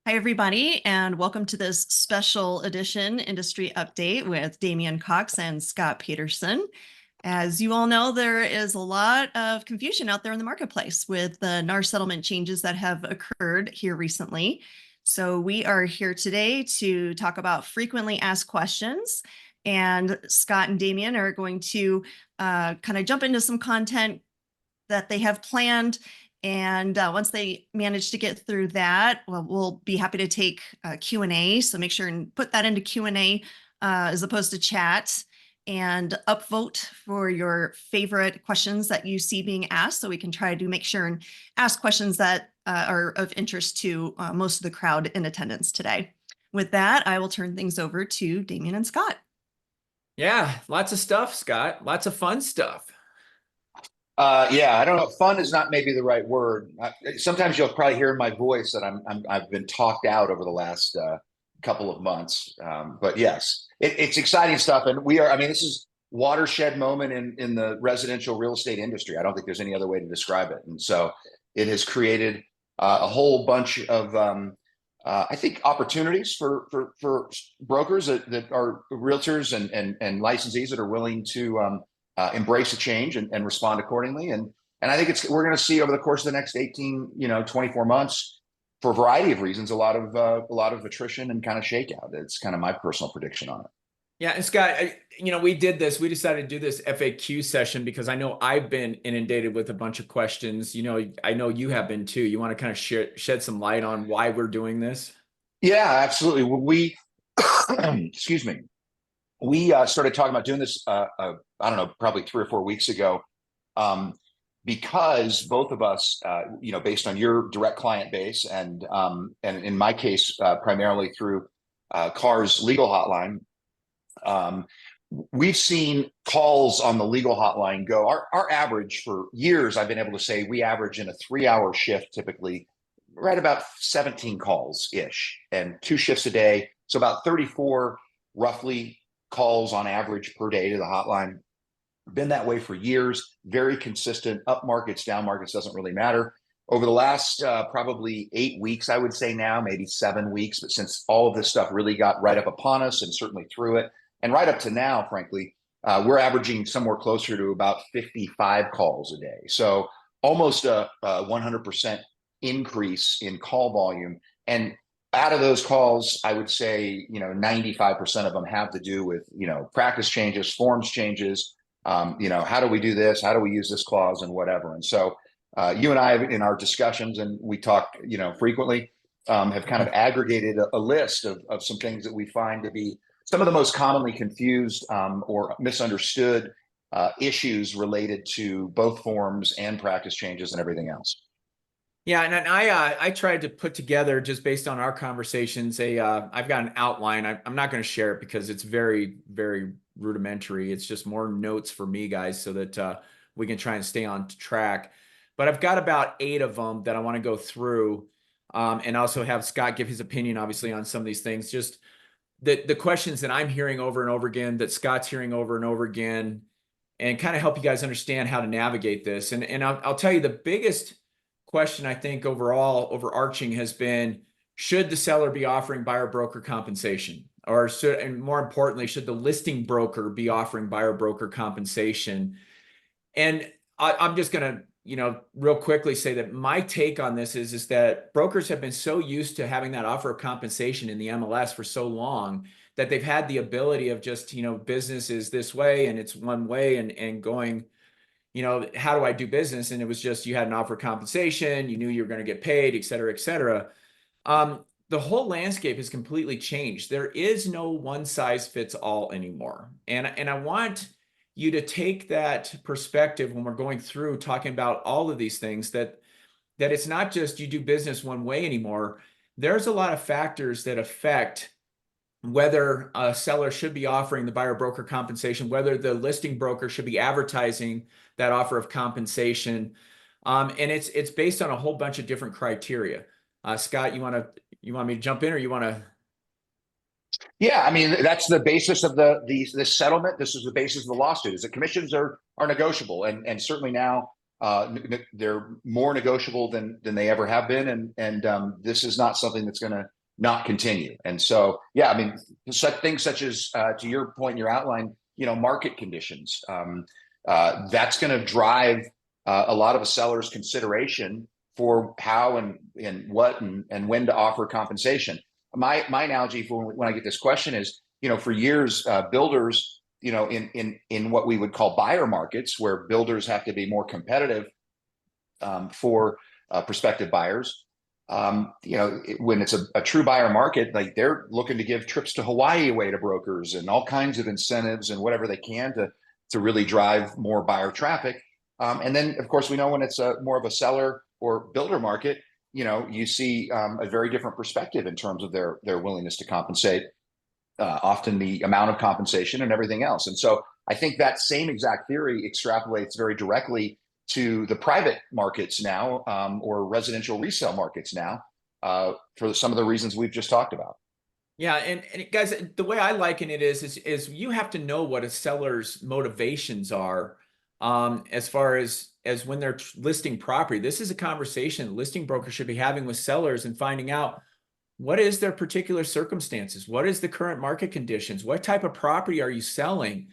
Hi, everybody, and welcome to this special edition industry update with Damian Cox and Scott Peterson. As you all know, there is a lot of confusion out there in the marketplace with the NAR settlement changes that have occurred here recently. So we are here today to talk about frequently asked questions. And Scott and Damian are going to kind of jump into some content that they have planned. And once they manage to get through that, well, we'll be happy to take Q&A. So make sure and put that into Q&A as opposed to chat, and upvote for your favorite questions that you see being asked, so we can try to make sure and ask questions that are of interest to most of the crowd in attendance today. With that, I will turn things over to Damian and Scott. Yeah, lots of stuff, Scott. Lots of fun stuff. Yeah, I don't know. Fun is not maybe the right word. Sometimes you'll probably hear in my voice that I've been talked out over the last couple of months. But yes, it's exciting stuff, and we are. I mean, this is watershed moment in the residential real estate industry. I don't think there's any other way to describe it. And so it has created a whole bunch of I think opportunities for brokers that are realtors and licensees that are willing to embrace a change and respond accordingly. And I think we're going to see over the course of the next 18, 24 months, for a variety of reasons, a lot of attrition and kind of shakeout. It's kind of my personal prediction on it. Yeah, and Scott, we decided to do this FAQ session because I know I've been inundated with a bunch of questions. I know you have been too. You want to kind of shed some light on why we're doing this? Yeah, absolutely. We, excuse me. We started talking about doing this, I don't know, probably 3 or 4 weeks ago, because both of us, based on your direct client base and in my case, primarily through CAR's legal hotline, we've seen calls on the legal hotline go. Our average for years, I've been able to say we average in a 3-hour shift, typically right about 17 calls-ish, and 2 shifts a day. So about 34 roughly calls on average per day to the hotline. Been that way for years, very consistent. Up markets, down markets, doesn't really matter. Over the last probably 8 weeks, I would say now, maybe 7 weeks, but since all of this stuff really got right up upon us and certainly through it, and right up to now, frankly, we're averaging somewhere closer to about 55 calls a day. So almost a 100% increase in call volume. And out of those calls, I would say, 95% of them have to do with, practice changes, forms changes, how do we do this? How do we use this clause and whatever? And so you and I, in our discussions, and we talk, frequently, have kind of aggregated a list of some things that we find to be some of the most commonly confused or misunderstood issues related to both forms and practice changes and everything else. Yeah, and I tried to put together, just based on our conversations, I've got an outline. I'm not going to share it because it's very, very rudimentary. It's just more notes for me, guys, so that we can try and stay on track. But I've got about 8 of them that I want to go through, and also have Scott give his opinion, obviously, on some of these things. Just the questions that I'm hearing over and over again, that Scott's hearing over and over again, and kind of help you guys understand how to navigate this. And I'll tell you, the biggest question I think overall overarching has been, should the seller be offering buyer broker compensation, or and more importantly, should the listing broker be offering buyer broker compensation? And I'm just going to real quickly say that my take on this is that brokers have been so used to having that offer of compensation in the MLS for so long that they've had the ability of just, business is this way and it's one way, and going, how do I do business? And it was just, you had an offer of compensation, you knew you were going to get paid, et cetera, et cetera. The whole landscape has completely changed. There is no one size fits all anymore. And I want you to take that perspective when we're going through talking about all of these things, that it's not just you do business one way anymore. There's a lot of factors that affect whether a seller should be offering the buyer broker compensation, whether the listing broker should be advertising that offer of compensation. And it's based on a whole bunch of different criteria. Scott, you want me to jump in, or you want to? Yeah, I mean, that's the basis of the settlement. This is the basis of the lawsuit, is that commissions are negotiable. And certainly now, They're more negotiable than they ever have been, and this is not something that's going to not continue. And so, yeah, I mean, such things such as to your point in your outline, market conditions. That's going to drive a lot of a seller's consideration for how and what and when to offer compensation. My analogy for when I get this question is, for years, builders, in what we would call buyer markets, where builders have to be more competitive for prospective buyers. When it's a true buyer market, like they're looking to give trips to Hawaii away to brokers and all kinds of incentives and whatever they can to really drive more buyer traffic. And then, of course, we know when it's more of a seller or builder market, you see a very different perspective in terms of their willingness to compensate, often the amount of compensation and everything else. And so I think that same exact theory extrapolates very directly to the private markets now, or residential resale markets now, for some of the reasons we've just talked about. Yeah, and guys, the way I liken it is you have to know what a seller's motivations are, as far as when they're listing property. This is a conversation that listing brokers should be having with sellers and finding out what is their particular circumstances, what is the current market conditions, what type of property are you selling.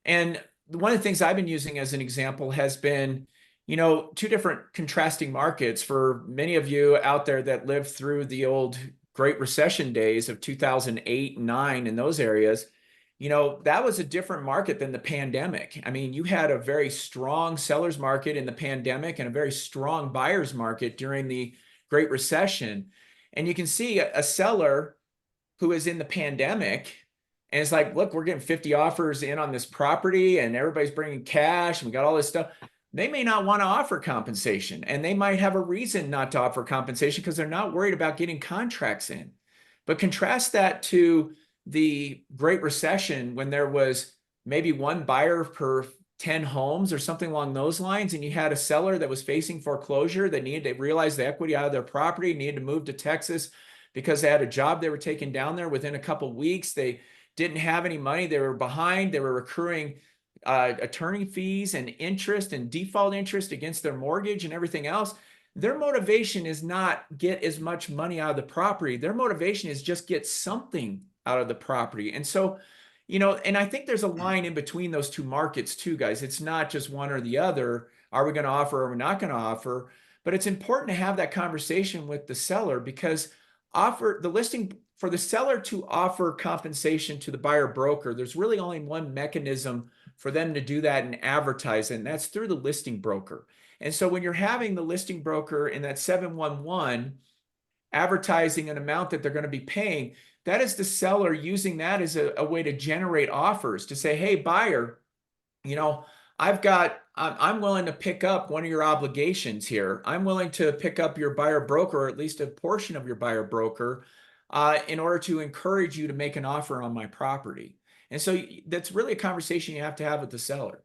And one of the things I've been using as an example has been, two different contrasting markets. For many of you out there that lived through the old Great Recession days of 2008 and 9 in those areas, that was a different market than the pandemic. I mean, you had a very strong seller's market in the pandemic and a very strong buyer's market during the Great Recession. And you can see a seller who is in the pandemic and it's like, look, we're getting 50 offers in on this property and everybody's bringing cash and we got all this stuff. They may not want to offer compensation, and they might have a reason not to offer compensation because they're not worried about getting contracts in. But contrast that to the Great Recession, when there was maybe one buyer per 10 homes or something along those lines, and you had a seller that was facing foreclosure that needed to realize the equity out of their property, needed to move to Texas because they had a job they were taking down there within a couple of weeks. They didn't have any money. They were behind. They were accruing attorney fees and interest and default interest against their mortgage and everything else. Their motivation is not get as much money out of the property. Their motivation is just get something out of the property. And so, and I think there's a line in between those two markets too, guys. It's not just one or the other. Are we going to offer or are we not going to offer? But it's important to have that conversation with the seller, because for the seller to offer compensation to the buyer broker, there's really only one mechanism for them to do that and advertise, and that's through the listing broker. And so when you're having the listing broker in that 711 advertising an amount that they're going to be paying, that is the seller using that as a way to generate offers to say, hey, buyer, I'm willing to pick up one of your obligations here. I'm willing to pick up your buyer broker, or at least a portion of your buyer broker, in order to encourage you to make an offer on my property. And so that's really a conversation you have to have with the seller.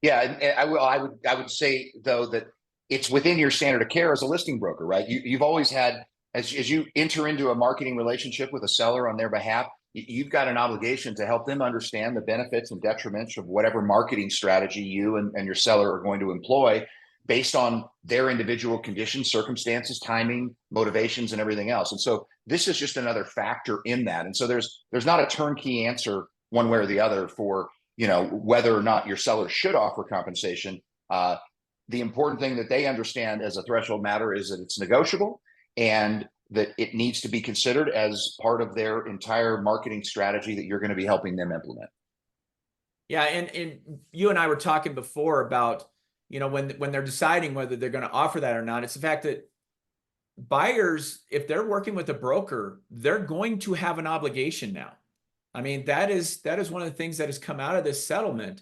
Yeah, and I would say though that it's within your standard of care as a listing broker, right? You've always had, as you enter into a marketing relationship with a seller on their behalf, you've got an obligation to help them understand the benefits and detriments of whatever marketing strategy you and your seller are going to employ based on their individual conditions, circumstances, timing, motivations, and everything else. And so this is just another factor in that. And so there's not a turnkey answer one way or the other for, whether or not your seller should offer compensation. The important thing that they understand as a threshold matter is that it's negotiable and that it needs to be considered as part of their entire marketing strategy that you're going to be helping them implement. Yeah, and you and I were talking before about, when they're deciding whether they're going to offer that or not, it's the fact that buyers, if they're working with a broker, they're going to have an obligation now. I mean, that is one of the things that has come out of this settlement,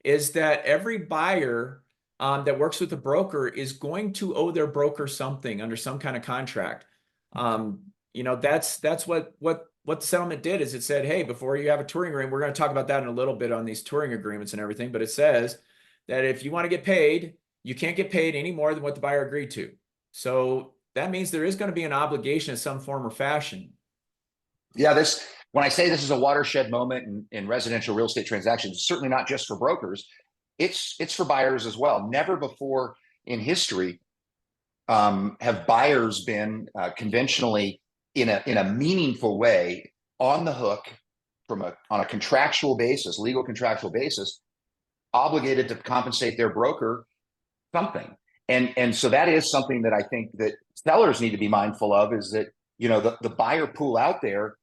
is that every buyer that works with a broker is going to owe their broker something under some kind of contract. That's what the settlement did, is it said, hey, before you have a touring agreement, we're going to talk about that in a little bit on these touring agreements and everything, but it says that if you want to get paid, you can't get paid any more than what the buyer agreed to. So that means there is going to be an obligation in some form or fashion. Yeah, when I say this is a watershed moment in residential real estate transactions, it's certainly not just for brokers. it's for buyers as well. Never before in history have buyers been conventionally in a meaningful way on the hook on a contractual basis, legal contractual basis, obligated to compensate their broker something. And so that is something that I think that sellers need to be mindful of, is that, you know, the buyer pool out there,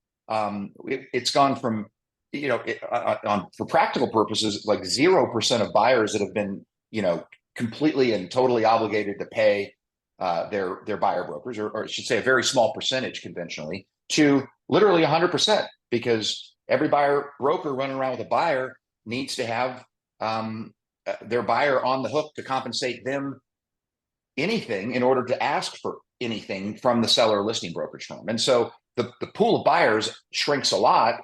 it's gone from, you know, for practical purposes, like 0% of buyers that have been, you know, completely and totally obligated to pay their buyer brokers, or I should say a very small percentage conventionally, to literally 100%, because every buyer broker running around with a buyer needs to have their buyer on the hook to compensate them anything in order to ask for anything from the seller listing brokerage firm. And so the pool of buyers shrinks a lot,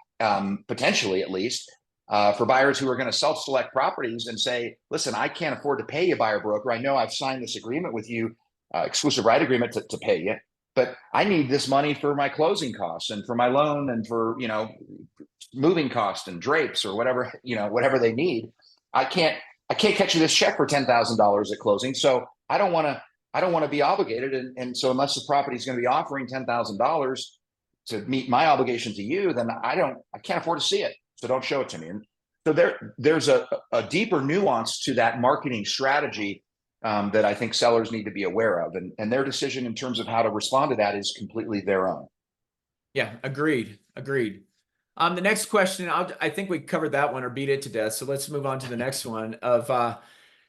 potentially at least, for buyers who are going to self-select properties and say, listen, I can't afford to pay you, buyer broker. I know I've signed this agreement with you, exclusive right agreement to pay you, but I need this money for my closing costs and for my loan and for, you know, moving costs and drapes or whatever, you know, whatever they need. I can't catch you this check for $10,000 at closing. So I don't want to be obligated. And so unless the property is going to be offering $10,000 to meet my obligation to you, then I can't afford to see it. So don't show it to me. And so there's a deeper nuance to that marketing strategy that I think sellers need to be aware of, and their decision in terms of how to respond to that is completely their own. Yeah, agreed. The next question, I think we covered that one or beat it to death. So let's move on to the next one of,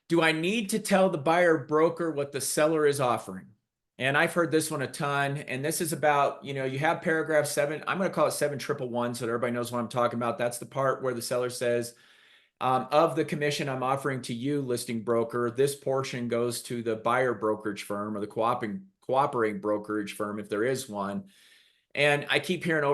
do I need to tell the buyer broker what the seller is offering? And I've heard this one a ton, and this is about, you know, you have paragraph 7, I'm going to call it 7111 so that everybody knows what I'm talking about. That's the part where the seller says, of the commission I'm offering to you, listing broker, this portion goes to the buyer brokerage firm or the cooperating brokerage firm, if there is one. And I keep hearing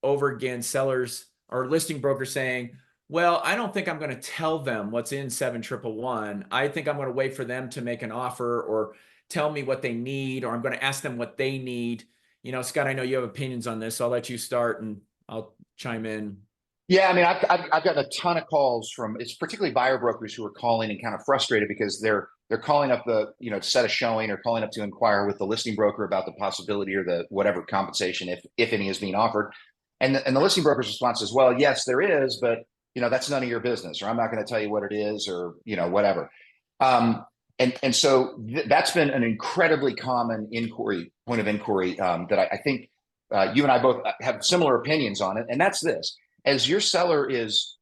over again, sellers or listing brokers saying, well, I don't think I'm going to tell them what's in 7111. I think I'm going to wait for them to make an offer or tell me what they need, or I'm going to ask them what they need. You know, Scott, I know you have opinions on this, so I'll let you start and I'll chime in. Yeah, I mean, I've gotten a ton of calls from, it's particularly buyer brokers who are calling and kind of frustrated because they're calling up to set a showing or calling up to inquire with the listing broker about the possibility or the whatever compensation, if any, is being offered. And the listing broker's response is, well, yes, there is, but that's none of your business, or I'm not going to tell you what it is, or whatever. And so that's been an incredibly common point of inquiry that I think you and I both have similar opinions on it. And that's this: as your seller is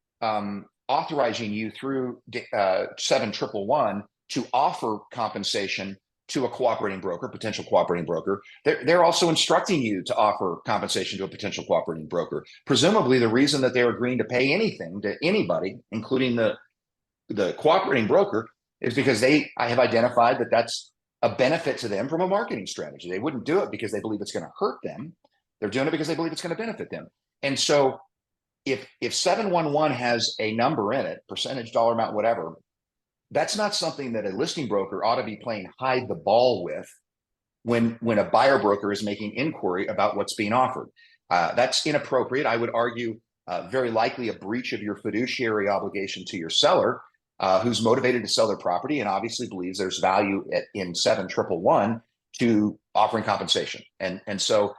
authorizing you through 7111 to offer compensation to a cooperating broker, potential cooperating broker, they're also instructing you to offer compensation to a potential cooperating broker. Presumably, the reason that they're agreeing to pay anything to anybody, including the cooperating broker, is because I have identified that that's a benefit to them from a marketing strategy. They wouldn't do it because they believe it's going to hurt them. They're doing it because they believe it's going to benefit them. And so if 711 has a number in it, percentage, dollar amount, whatever, that's not something that a listing broker ought to be playing hide the ball with when a buyer broker is making inquiry about what's being offered. That's inappropriate. I would argue very likely a breach of your fiduciary obligation to your seller, who's motivated to sell their property and obviously believes there's value in 7111 to offering compensation. And so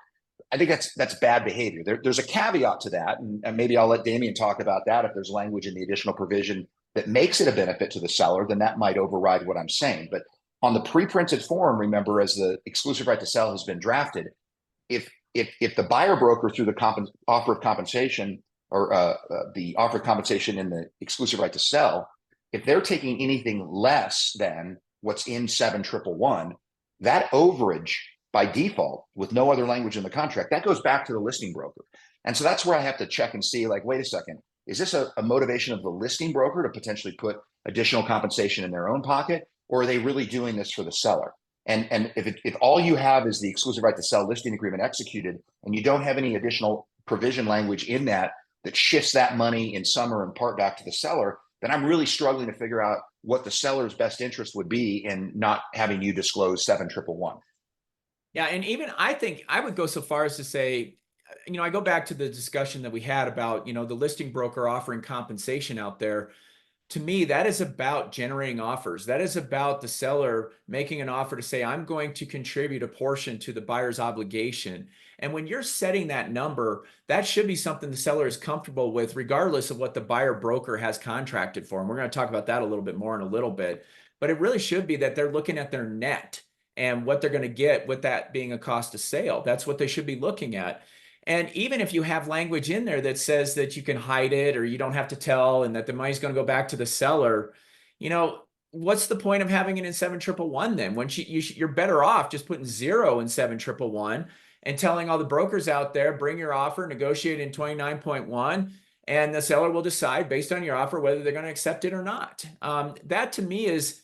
I think that's bad behavior. There's a caveat to that, and maybe I'll let Damian talk about that. If there's language in the additional provision that makes it a benefit to the seller, then that might override what I'm saying. But on the pre-printed form, remember, as the exclusive right to sell has been drafted, if the buyer broker through the offer of compensation or the offer of compensation in the exclusive right to sell, if they're taking anything less than what's in 7111, that overage by default, with no other language in the contract, that goes back to the listing broker. And so that's where I have to check and see, like, wait a second, is this a motivation of the listing broker to potentially put additional compensation in their own pocket, or are they really doing this for the seller? And if all you have is the exclusive right to sell listing agreement executed, and you don't have any additional provision language in that shifts that money in some or in part back to the seller, then I'm really struggling to figure out what the seller's best interest would be in not having you disclose 7111. Yeah, and even I think I would go so far as to say, I go back to the discussion that we had about, the listing broker offering compensation out there. to me, that is about generating offers. That is about the seller making an offer to say, I'm going to contribute a portion to the buyer's obligation. And when you're setting that number, that should be something the seller is comfortable with, regardless of what the buyer broker has contracted for. And we're going to talk about that a little bit more in a little bit. But it really should be that they're looking at their net and what they're going to get with that being a cost of sale. That's what they should be looking at. And even if you have language in there that says that you can hide it or you don't have to tell and that the money's going to go back to the seller, what's the point of having it in 7111 then? When you're better off just putting 0 in 7111 and telling all the brokers out there, bring your offer, negotiate in 29.1, and the seller will decide based on your offer whether they're going to accept it or not. That to me is,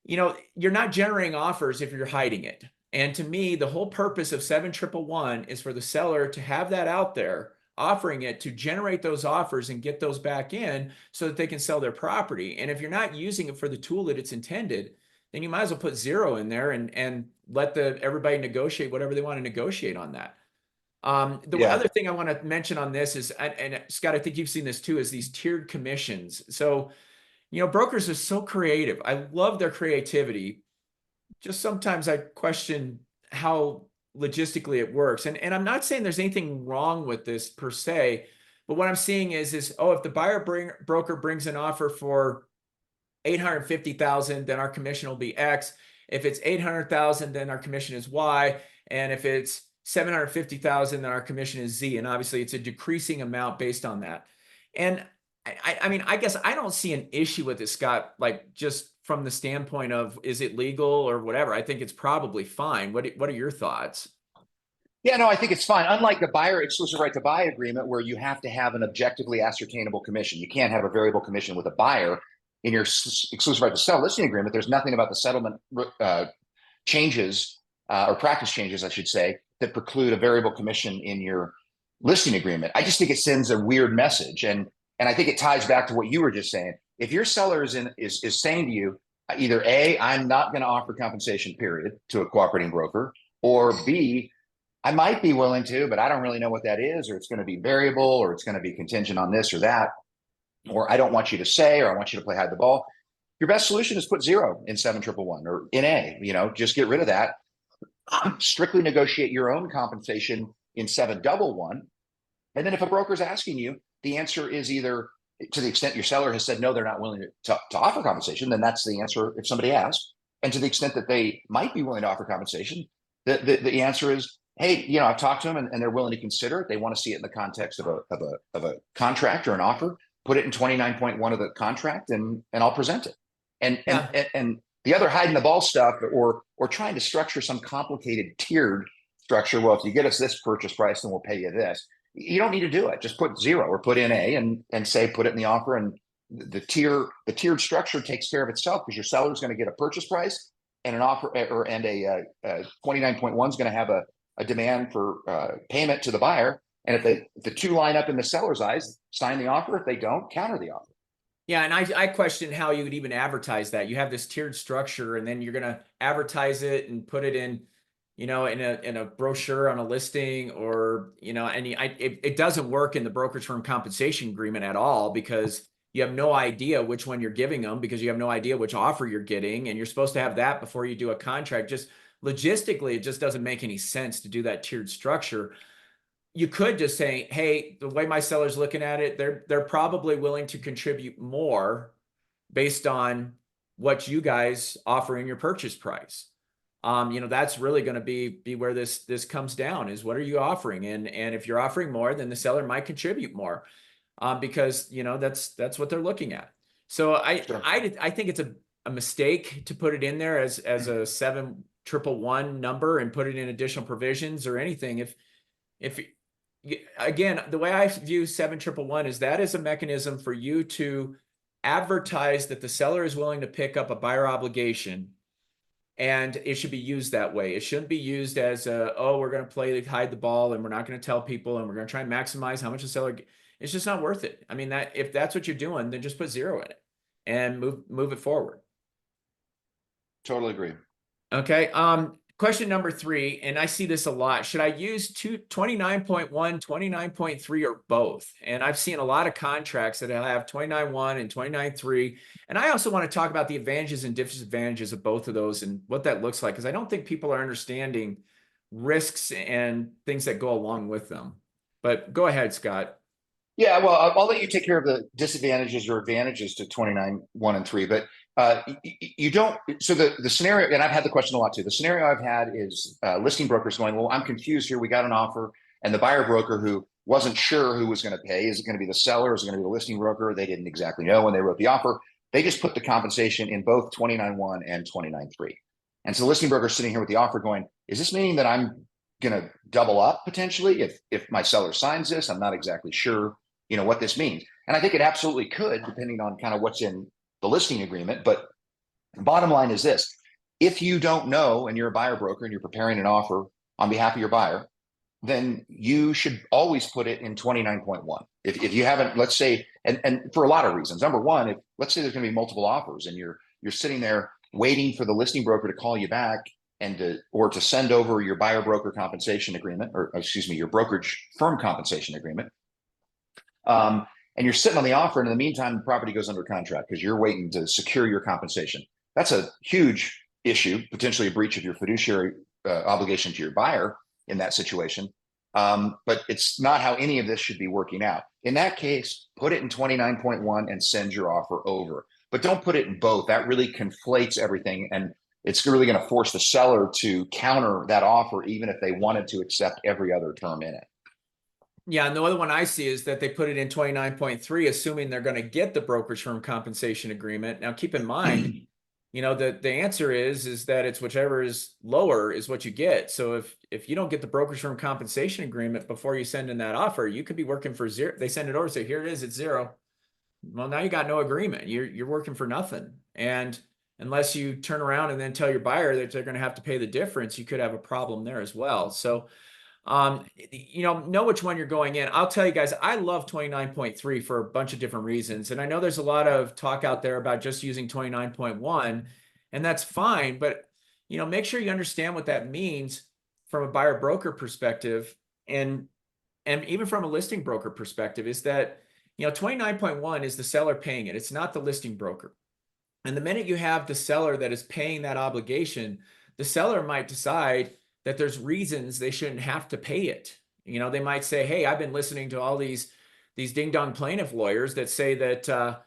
you're not generating offers if you're hiding it. And to me, the whole purpose of 7111 is for the seller to have that out there, offering it to generate those offers and get those back in so that they can sell their property. And if you're not using it for the tool that it's intended, then you might as well put 0 in there and let everybody negotiate whatever they want to negotiate on that. The other thing I want to mention on this is, and Scott, I think you've seen this too, is these tiered commissions. So, brokers are so creative. I love their creativity. Just sometimes I question how logistically it works. And I'm not saying there's anything wrong with this per se, but what I'm seeing is, if the broker brings an offer for 850,000, then our commission will be X. If it's 800,000, then our commission is Y. And if it's 750,000, then our commission is Z. And obviously it's a decreasing amount based on that. And I mean, I guess I don't see an issue with this, Scott, like just from the standpoint of, is it legal or whatever? I think it's probably fine. What are your thoughts? Yeah, no, I think it's fine. Unlike the buyer exclusive right to buy agreement, where you have to have an objectively ascertainable commission. You can't have a variable commission with a buyer. In your exclusive right to sell listing agreement, there's nothing about the settlement changes or practice changes, I should say, that preclude a variable commission in your listing agreement. I just think it sends a weird message. And I think it ties back to what you were just saying. If your seller is saying to you, either A, I'm not going to offer compensation, period, to a cooperating broker, or B, I might be willing to, but I don't really know what that is, or it's going to be variable, or it's going to be contingent on this or that, or I don't want you to say, or I want you to play hide the ball. Your best solution is put 0 in 7111 or in A, just get rid of that. Strictly negotiate your own compensation in 711. And then if a broker's asking you, the answer is either, to the extent your seller has said, no, they're not willing to offer compensation, then that's the answer if somebody asks. And to the extent that they might be willing to offer compensation, the answer is, hey, I've talked to them and they're willing to consider it. They want to see it in the context of a contract or an offer. Put it in 29.1 of the contract and I'll present it. And the other hiding the ball stuff or trying to structure some complicated tiered structure. Well, if you get us this purchase price, then we'll pay you this. You don't need to do it. Just put 0 or put in A and say, put it in the offer. And the tiered structure takes care of itself, because your seller is going to get a purchase price and an offer, and a 29.1 is going to have a demand for payment to the buyer. And if the two line up in the seller's eyes, sign the offer. If they don't, counter the offer. Yeah, and I question how you would even advertise that. You have this tiered structure, and then you're going to advertise it and put it in, in a brochure on a listing, or it doesn't work in the brokerage firm compensation agreement at all, because you have no idea which one you're giving them, because you have no idea which offer you're getting, and you're supposed to have that before you do a contract. Just logistically, it just doesn't make any sense to do that tiered structure. You could just say, hey, the way my seller's looking at it, they're probably willing to contribute more based on what you guys offer in your purchase price. That's really going to be where this comes down, is what are you offering? And if you're offering more, then the seller might contribute more, because that's what they're looking at. So I think it's a mistake to put it in there as a 7111 number and put it in additional provisions or anything. If again, the way I view 7111 is that is a mechanism for you to advertise that the seller is willing to pick up a buyer obligation, and it should be used that way. It shouldn't be used as we're going to hide the ball and we're not going to tell people and we're going to try and maximize how much the seller. It's just not worth it. I mean, if that's what you're doing, then just put 0 in it and move it forward. Totally agree. Okay. Question number 3, and I see this a lot. Should I use 29.1, 29.3, or both? And I've seen a lot of contracts that have 29.1 and 29.3. And I also want to talk about the advantages and disadvantages of both of those and what that looks like, because I don't think people are understanding risks and things that go along with them. But go ahead, Scott. Yeah, well, I'll let you take care of the disadvantages or advantages to 29.1 and 3, but you don't. So the scenario, and I've had the question a lot too. The scenario I've had is listing brokers going, well, I'm confused here. We got an offer, and the buyer broker who wasn't sure who was going to pay. Is it going to be the seller? Is it going to be the listing broker? They didn't exactly know when they wrote the offer. They just put the compensation in both 29.1 and 29.3. And so the listing broker is sitting here with the offer going, is this meaning that I'm going to double up potentially if my seller signs this? I'm not exactly sure, what this means. And I think it absolutely could, depending on kind of what's in the listing agreement. But bottom line is this: if you don't know and you're a buyer broker and you're preparing an offer on behalf of your buyer, then you should always put it in 29.1. If you haven't, let's say, and for a lot of reasons. Number one, if let's say there's going to be multiple offers and you're sitting there waiting for the listing broker to call you back and to send over your buyer broker compensation agreement, or excuse me, your brokerage firm compensation agreement. And you're sitting on the offer, and in the meantime, the property goes under contract because you're waiting to secure your compensation. That's a huge issue, potentially a breach of your fiduciary obligation to your buyer in that situation. But it's not how any of this should be working out. In that case, put it in 29.1 and send your offer over. But don't put it in both. That really conflates everything, and it's really going to force the seller to counter that offer, even if they wanted to accept every other term in it. Yeah, and the other one I see is that they put it in 29.3, assuming they're going to get the brokerage firm compensation agreement. Now, keep in mind, the answer is that it's whichever is lower is what you get. So if you don't get the brokerage firm compensation agreement before you send in that offer, you could be working for zero. They send it over, say, here it is, it's zero. Well, now you got no agreement. You're working for nothing. And unless you turn around and then tell your buyer that they're going to have to pay the difference, you could have a problem there as well. So know which one you're going in. I'll tell you guys, I love 29.3 for a bunch of different reasons. And I know there's a lot of talk out there about just using 29.1, and that's fine. But, make sure you understand what that means from a buyer broker perspective. And even from a listing broker perspective is that, 29.1 is the seller paying it. It's not the listing broker. And the minute you have the seller that is paying that obligation, the seller might decide that there's reasons they shouldn't have to pay it. They might say, hey, I've been listening to all these ding-dong plaintiff lawyers that say that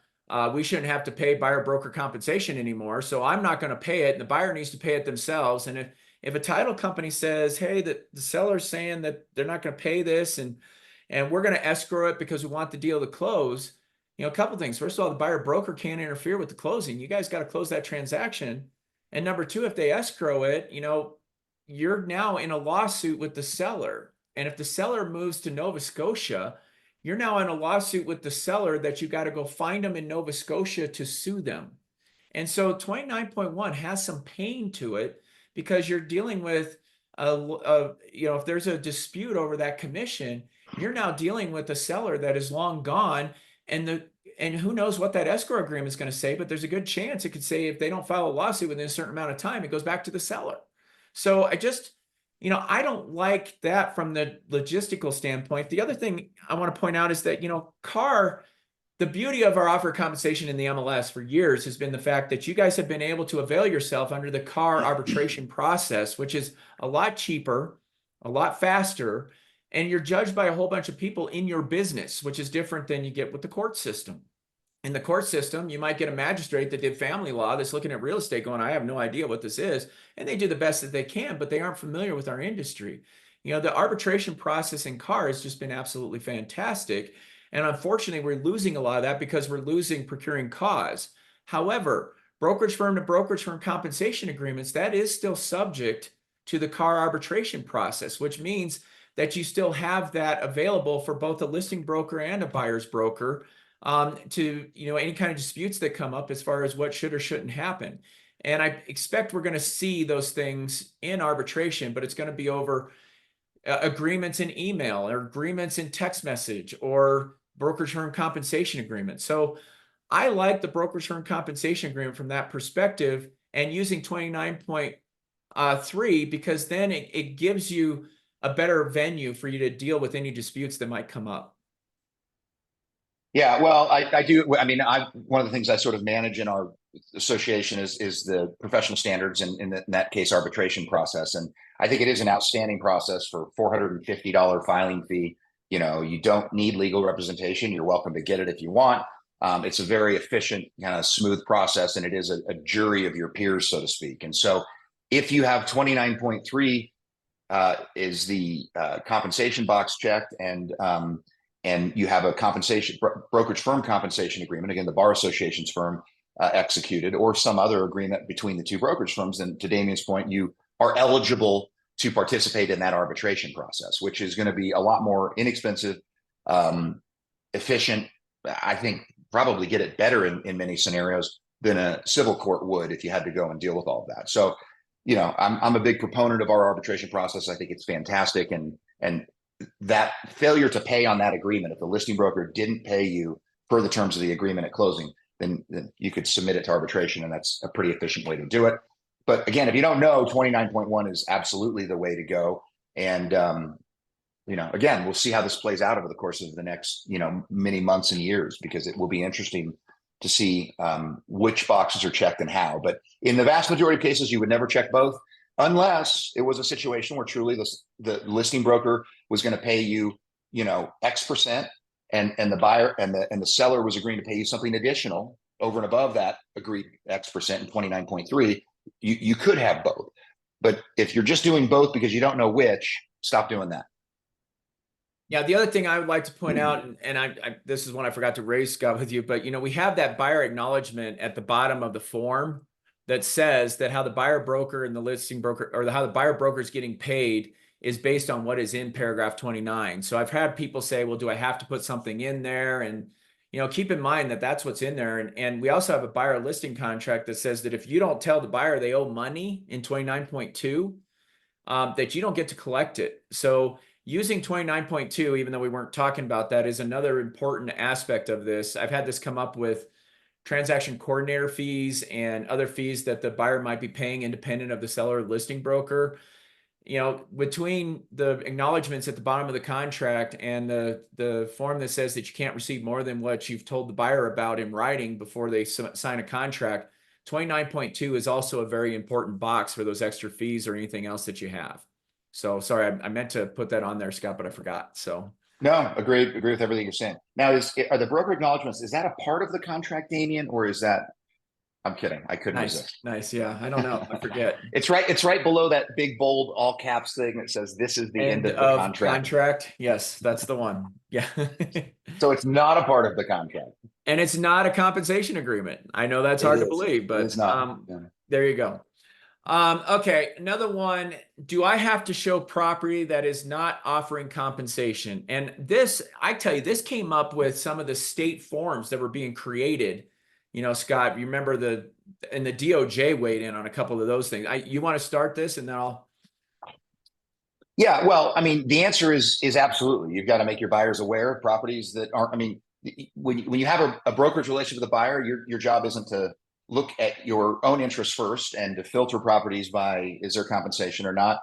we shouldn't have to pay buyer broker compensation anymore, so I'm not going to pay it, and the buyer needs to pay it themselves. And if a title company says, hey, the seller's saying that they're not going to pay this, and we're going to escrow it because we want the deal to close, a couple things. First of all, the buyer broker can't interfere with the closing. You guys got to close that transaction. And number two, if they escrow it, you're now in a lawsuit with the seller. And if the seller moves to Nova Scotia, you're now in a lawsuit with the seller that you got to go find them in Nova Scotia to sue them. And so 29.1 has some pain to it because you're dealing with, if there's a dispute over that commission, you're now dealing with a seller that is long gone. And who knows what that escrow agreement is going to say, but there's a good chance it could say if they don't file a lawsuit within a certain amount of time, it goes back to the seller. So I just, I don't like that from the logistical standpoint. The other thing I want to point out is that, CAR, the beauty of our offer compensation in the MLS for years has been the fact that you guys have been able to avail yourself under the CAR arbitration process, which is a lot cheaper, a lot faster, and you're judged by a whole bunch of people in your business, which is different than you get with the court system. In the court system, you might get a magistrate that did family law that's looking at real estate going, I have no idea what this is. And they do the best that they can, but they aren't familiar with our industry. The arbitration process in CAR has just been absolutely fantastic. And unfortunately, we're losing a lot of that because we're losing procuring cause. However, brokerage firm to brokerage firm compensation agreements, that is still subject to the CAR arbitration process, which means that you still have that available for both a listing broker and a buyer's broker to any kind of disputes that come up as far as what should or shouldn't happen. And I expect we're going to see those things in arbitration, but it's going to be over agreements in email or agreements in text message or brokerage firm compensation agreement. So I like the brokerage firm compensation agreement from that perspective, and using 29.1 3, because then it gives you a better venue for you to deal with any disputes that might come up. Yeah, well, I do. I mean, one of the things I sort of manage in our association is the professional standards and in that case arbitration process. And I think it is an outstanding process for $450 filing fee. You know, you don't need legal representation. You're welcome to get it if you want. It's a very efficient, kind of smooth process, and it is a jury of your peers, so to speak. And so if you have 29.3 is the compensation box checked, and you have a brokerage firm compensation agreement, again, the Bar Association's firm executed, or some other agreement between the two brokerage firms, then to Damian's point, you are eligible to participate in that arbitration process, which is going to be a lot more inexpensive, efficient. I think probably get it better in many scenarios than a civil court would if you had to go and deal with all of that. So, you know, I'm a big proponent of our arbitration process. I think it's fantastic, and that failure to pay on that agreement, if the listing broker didn't pay you per the terms of the agreement at closing, then you could submit it to arbitration, and that's a pretty efficient way to do it. But again, if you don't know, 29.1 is absolutely the way to go. And you know, again, we'll see how this plays out over the course of the next, you know, many months and years, because it will be interesting to see which boxes are checked and how. But in the vast majority of cases, you would never check both, unless it was a situation where truly the listing broker was going to pay you, you know, X%, and the buyer and the seller was agreeing to pay you something additional over and above that agreed X% and 29.3. You could have both. But if you're just doing both because you don't know which, stop doing that. Yeah, the other thing I would like to point out, and I this is one I forgot to raise, Scott, with you, but you know, we have that buyer acknowledgement at the bottom of the form that says that how the buyer broker and the listing broker, or how the buyer broker is getting paid, is based on what is in paragraph 29. So I've had people say, well, do I have to put something in there? And you know, keep in mind that that's what's in there. And we also have a buyer listing contract that says that if you don't tell the buyer they owe money in 29.2, that you don't get to collect it. So using 29.2, even though we weren't talking about that, is another important aspect of this. I've had this come up with transaction coordinator fees and other fees that the buyer might be paying independent of the seller or listing broker. You know, between the acknowledgments at the bottom of the contract and the form that says that you can't receive more than what you've told the buyer about in writing before they sign a contract, 29.2 is also a very important box for those extra fees or anything else that you have. So sorry, I meant to put that on there, Scott, but I forgot. So no, agree with everything you're saying. Now, are the broker acknowledgments, is that a part of the contract, Damian, or is that? I'm kidding. I couldn't resist. Nice. Yeah, I don't know. I forget. It's right below that big bold all caps thing that says this is the end of the contract. Yes, that's the one. Yeah. So it's not a part of the contract. And it's not a compensation agreement. I know that's hard to believe, but it's not. There you go. Okay, another one. Do I have to show property that is not offering compensation? And this, I tell you, this came up with some of the state forms that were being created. You know, Scott, you remember the DOJ weighed in on a couple of those things. You want to start this, and then I'll. Yeah, well, I mean, the answer is absolutely. You've got to make your buyers aware of properties that aren't. I mean, when you have a brokerage relationship with a buyer, your job isn't to look at your own interests first and to filter properties by is there compensation or not.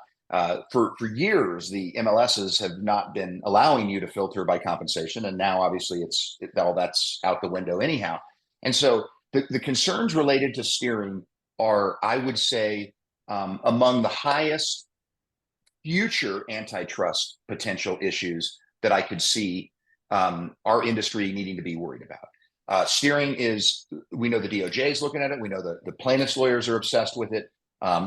For years, the MLSs have not been allowing you to filter by compensation, and now obviously all that's out the window anyhow. And so the concerns related to steering are, I would say, among the highest future antitrust potential issues that I could see our industry needing to be worried about. Steering is, we know the DOJ is looking at it. We know the plaintiffs' lawyers are obsessed with it.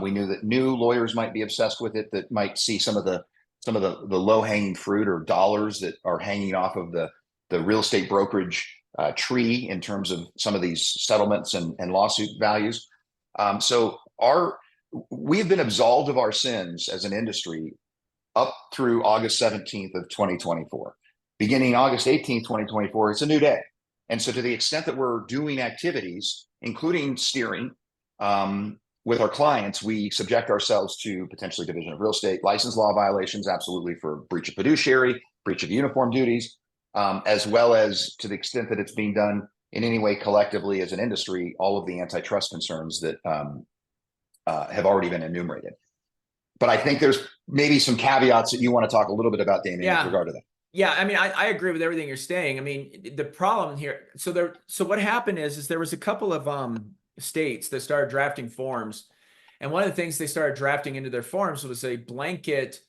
We knew that new lawyers might be obsessed with it, that might see some of the low-hanging fruit or dollars that are hanging off of the real estate brokerage tree in terms of some of these settlements and lawsuit values. So we have been absolved of our sins as an industry up through August 17th of 2024. Beginning August 18th, 2024, it's a new day. And so to the extent that we're doing activities, including steering with our clients, we subject ourselves to potentially Division of Real Estate license law violations, absolutely, for breach of fiduciary, breach of uniform duties, as well as, to the extent that it's being done in any way collectively as an industry, all of the antitrust concerns that have already been enumerated. But I think there's maybe some caveats that you want to talk a little bit about, Damian, with Yeah. regard to that. Yeah, I mean, I agree with everything you're saying. I mean, the problem here, so what happened is there was a couple of states that started drafting forms, and one of the things they started drafting into their forms was a blanket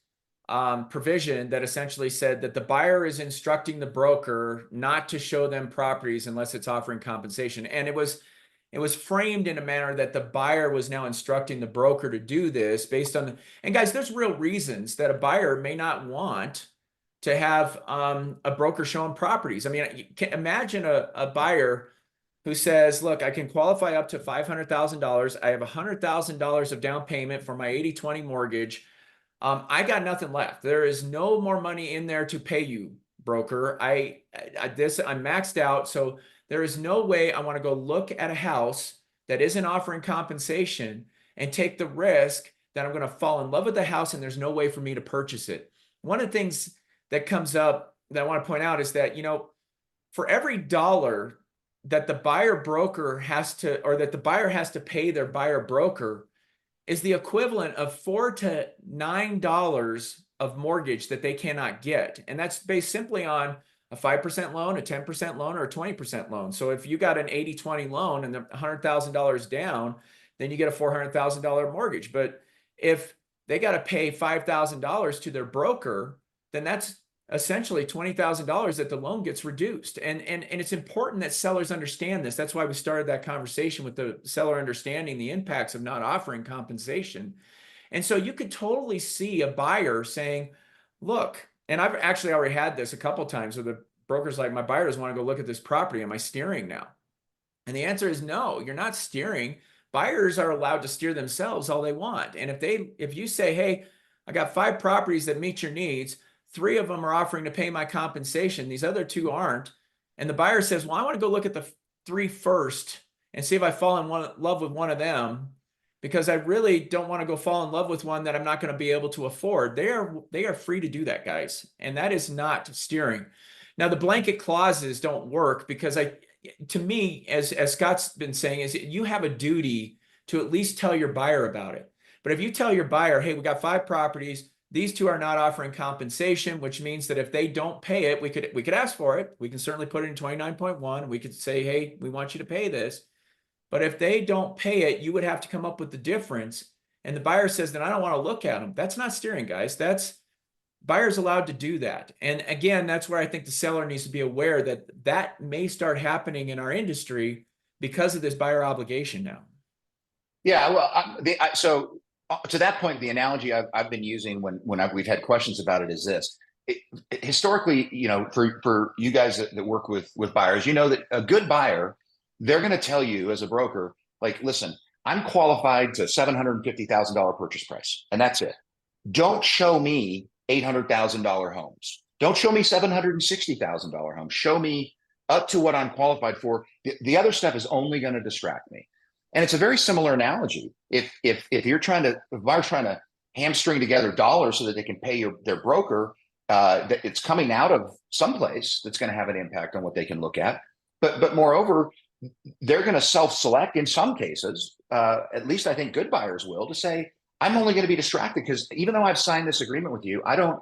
provision that essentially said that the buyer is instructing the broker not to show them properties unless it's offering compensation. And it was framed in a manner that the buyer was now instructing the broker to do this based on and guys, there's real reasons that a buyer may not want to have a broker showing properties. I mean, you can imagine a buyer who says, look, I can qualify up to $500,000. I have $100,000 of down payment for my 80/20 mortgage. I got nothing left. There is no more money in there to pay you, broker. I'm maxed out. So there is no way I want to go look at a house that isn't offering compensation and take the risk that I'm going to fall in love with the house and there's no way for me to purchase it. One of the things that comes up that I want to point out is that, for every dollar that the buyer broker has to, or that the buyer has to pay their buyer broker, is the equivalent of $4 to $9 of mortgage that they cannot get. And that's based simply on a 5% loan, a 10% loan, or a 20% loan. So if you got an 80/20 loan and the $100,000 down, then you get a $400,000 mortgage. But if they got to pay $5,000 to their broker, then that's essentially $20,000 that the loan gets reduced. And it's important that sellers understand this. That's why we started that conversation with the seller understanding the impacts of not offering compensation. And so you could totally see a buyer saying, look, and I've actually already had this a couple of times where the broker's like, my buyer doesn't want to go look at this property. Am I steering now? And the answer is no, you're not steering. Buyers are allowed to steer themselves all they want. And if you say, hey, I got 5 properties that meet your needs, 3 of them are offering to pay my compensation, these other 2 aren't, and the buyer says, well, I want to go look at the 3 first and see if I fall in love with one of them, because I really don't want to go fall in love with one that I'm not going to be able to afford. They are free to do that, guys. And that is not steering. Now, the blanket clauses don't work because to me, as Scott's been saying, is you have a duty to at least tell your buyer about it. But if you tell your buyer, hey, we got 5 properties, these 2 are not offering compensation, which means that if they don't pay it, we could ask for it. We can certainly put it in 29.1. We could say, hey, we want you to pay this. But if they don't pay it, you would have to come up with the difference. And the buyer says, then I don't want to look at them. That's not steering, guys. That's buyers allowed to do that. And again, that's where I think the seller needs to be aware that may start happening in our industry because of this buyer obligation now. Yeah, well, so to that point, the analogy I've been using when we've had questions about it is this. Historically, for you guys that work with buyers, that a good buyer, they're going to tell you as a broker, like, listen, I'm qualified to $750,000 purchase price, and that's it. Don't show me $800,000 homes. Don't show me $760,000 homes. Show me up to what I'm qualified for. The other stuff is only going to distract me. And it's a very similar analogy. If buyer's trying to hamstring together dollars so that they can pay their broker, that it's coming out of someplace that's going to have an impact on what they can look at. But moreover, they're going to self-select in some cases. At least I think good buyers will, to say, I'm only going to be distracted because even though I've signed this agreement with you, I'm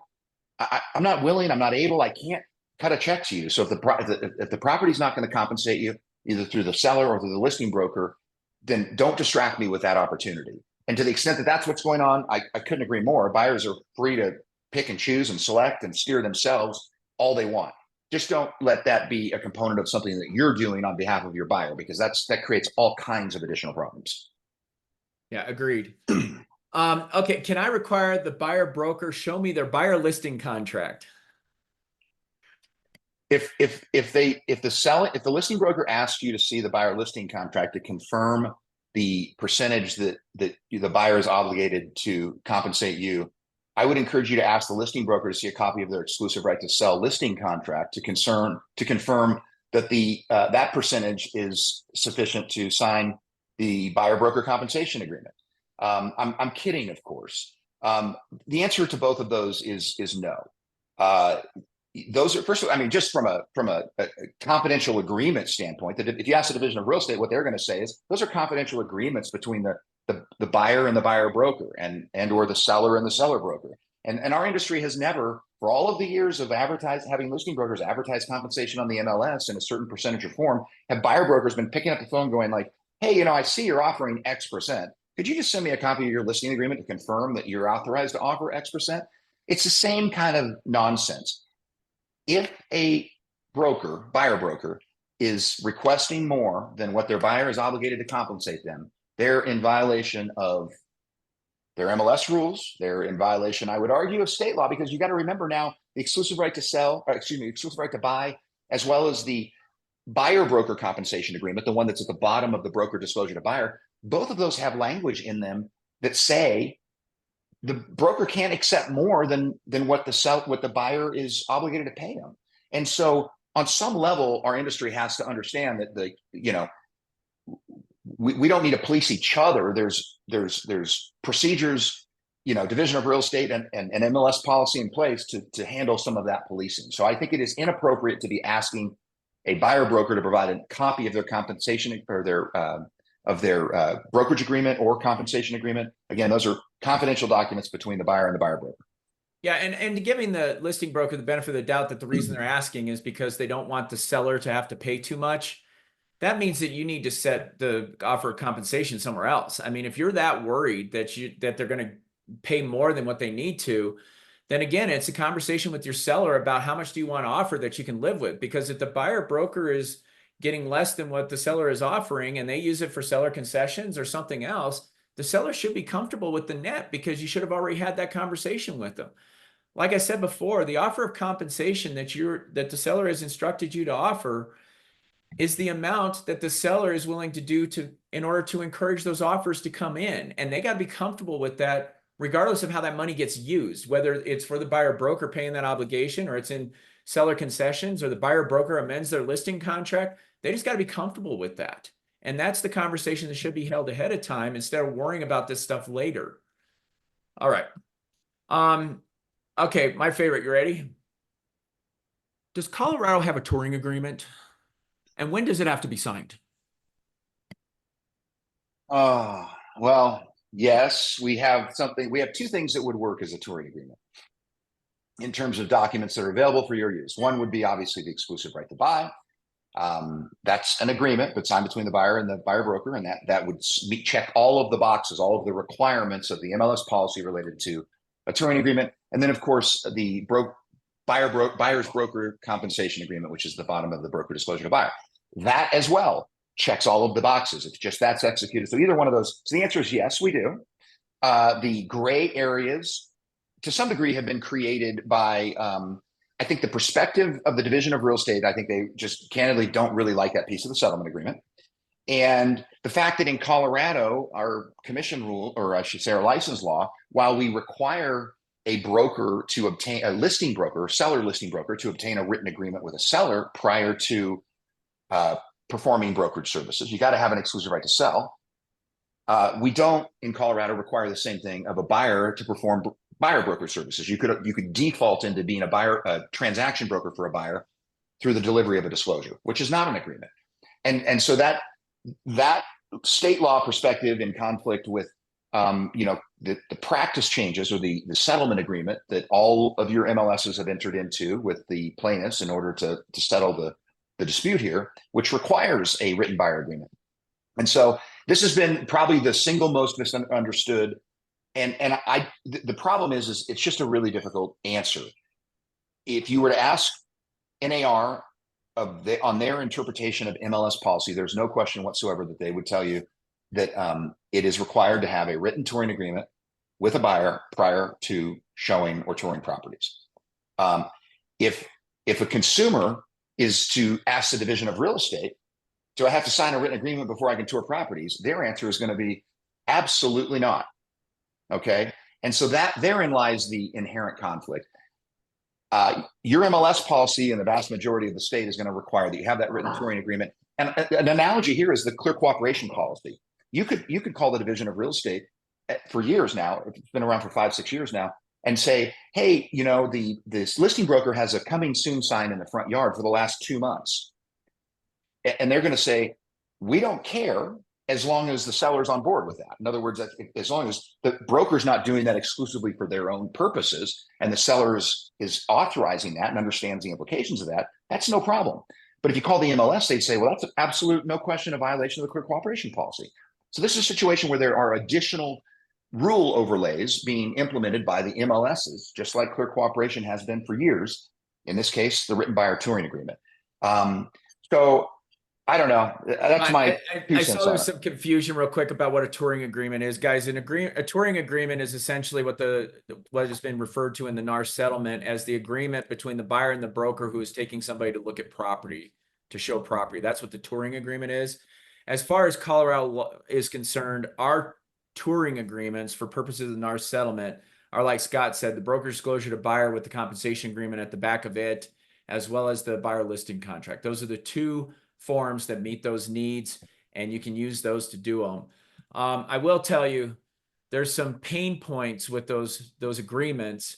not willing, I'm not able, I can't cut a check to you. So if the property's not going to compensate you either through the seller or through the listing broker, then don't distract me with that opportunity. And to the extent that that's what's going on, I couldn't agree more. Buyers are free to pick and choose and select and steer themselves all they want. Just don't let that be a component of something that you're doing on behalf of your buyer, because that creates all kinds of additional problems. Yeah, agreed. Okay, can I require the buyer broker show me their buyer listing contract? If the listing broker asks you to see the buyer listing contract to confirm the percentage that the buyer is obligated to compensate you, I would encourage you to ask the listing broker to see a copy of their exclusive right to sell listing contract to confirm that that percentage is sufficient to sign the buyer broker compensation agreement. I'm kidding, of course. The answer to both of those is no. Those are, first of all, I mean, just from a confidential agreement standpoint, that if you ask the Division of Real Estate, what they're going to say is those are confidential agreements between the buyer and the buyer broker and or the seller and the seller broker. And our industry has never, for all of the years of having listing brokers advertise compensation on the MLS in a certain percentage of form, have buyer brokers been picking up the phone going like, hey, I see you're offering X%. Could you just send me a copy of your listing agreement to confirm that you're authorized to offer X%? It's the same kind of nonsense. If a buyer broker, is requesting more than what their buyer is obligated to compensate them, they're in violation of their MLS rules. They're in violation, I would argue, of state law, because you got to remember now the exclusive right to sell, exclusive right to buy, as well as the buyer broker compensation agreement, the one that's at the bottom of the broker disclosure to buyer. Both of those have language in them that say the broker can't accept more than what the buyer is obligated to pay them. And so on some level, our industry has to understand that we don't need to police each other. There's procedures, Division of Real Estate and MLS policy in place to handle some of that policing. So I think it is inappropriate to be asking a buyer broker to provide a copy of their compensation or their brokerage agreement or compensation agreement. Again, those are confidential documents between the buyer and the buyer broker. Yeah, and giving the listing broker the benefit of the doubt that the reason they're asking is because they don't want the seller to have to pay too much. That means that you need to set the offer of compensation somewhere else. I mean, if you're that worried that they're going to pay more than what they need to, then again, it's a conversation with your seller about how much do you want to offer that you can live with. Because if the buyer broker is getting less than what the seller is offering and they use it for seller concessions or something else, the seller should be comfortable with the net, because you should have already had that conversation with them. Like I said before, the offer of compensation that the seller has instructed you to offer is the amount that the seller is willing to do in order to encourage those offers to come in. And they got to be comfortable with that, regardless of how that money gets used, whether it's for the buyer broker paying that obligation, or it's in seller concessions, or the buyer broker amends their listing contract. They just got to be comfortable with that. And that's the conversation that should be held ahead of time instead of worrying about this stuff later. All right. Okay, my favorite. You ready? Does Colorado have a touring agreement? And when does it have to be signed? Well, yes, we have something. We have two things that would work as a touring agreement in terms of documents that are available for your use. One would be obviously the exclusive right to buy. That's an agreement that's signed between the buyer and the buyer broker, and that would check all of the boxes, all of the requirements of the MLS policy related to a touring agreement. And then, of course, the buyer's broker compensation agreement, which is the bottom of the broker disclosure to buyer. That as well checks all of the boxes. It's just that's executed. So either one of those. So the answer is yes, we do. The gray areas, to some degree, have been created by, I think, the perspective of the Division of Real Estate. I think they just candidly don't really like that piece of the settlement agreement. And the fact that in Colorado, our commission rule, or I should say our license law, while we require a broker to obtain a listing broker, seller listing broker, to obtain a written agreement with a seller prior to performing brokerage services, you got to have an exclusive right to sell. We don't in Colorado require the same thing of a buyer to perform buyer broker services. You could default into being a transaction broker for a buyer through the delivery of a disclosure, which is not an agreement. And so that state law perspective in conflict with the practice changes or the settlement agreement that all of your MLSs have entered into with the plaintiffs in order to settle the dispute here, which requires a written buyer agreement. And so this has been probably the single most misunderstood. And the problem is it's just a really difficult answer. If you were to ask NAR on their interpretation of MLS policy, there's no question whatsoever that they would tell you that it is required to have a written touring agreement with a buyer prior to showing or touring properties. If a consumer is to ask the Division of Real Estate, do I have to sign a written agreement before I can tour properties? Their answer is going to be absolutely not. Okay. And so therein lies the inherent conflict. Your MLS policy in the vast majority of the state is going to require that you have that written touring agreement. And an analogy here is the clear cooperation policy. You could call the Division of Real Estate for years now. It's been around for 5-6 years now, and say, hey, this listing broker has a coming soon sign in the front yard for the last 2 months. And they're going to say, we don't care as long as the seller's on board with that. In other words, as long as the broker's not doing that exclusively for their own purposes and the seller is authorizing that and understands the implications of that, that's no problem. But if you call the MLS, they'd say, well, that's an absolute, no question, a violation of the clear cooperation policy. So this is a situation where there are additional rule overlays being implemented by the MLSs, just like clear cooperation has been for years. In this case, the written buyer touring agreement. So I don't know. That's my I saw there's some confusion real quick about what a touring agreement is, guys. A touring agreement is essentially what has been referred to in the NAR settlement as the agreement between the buyer and the broker who is taking somebody to look at property, to show property. That's what the touring agreement is. As far as Colorado law is concerned, our touring agreements for purposes of the NAR settlement are, like Scott said, the broker disclosure to buyer with the compensation agreement at the back of it, as well as the buyer listing contract. Those are the two forms that meet those needs, and you can use those to do them. I will tell you, there's some pain points with those agreements.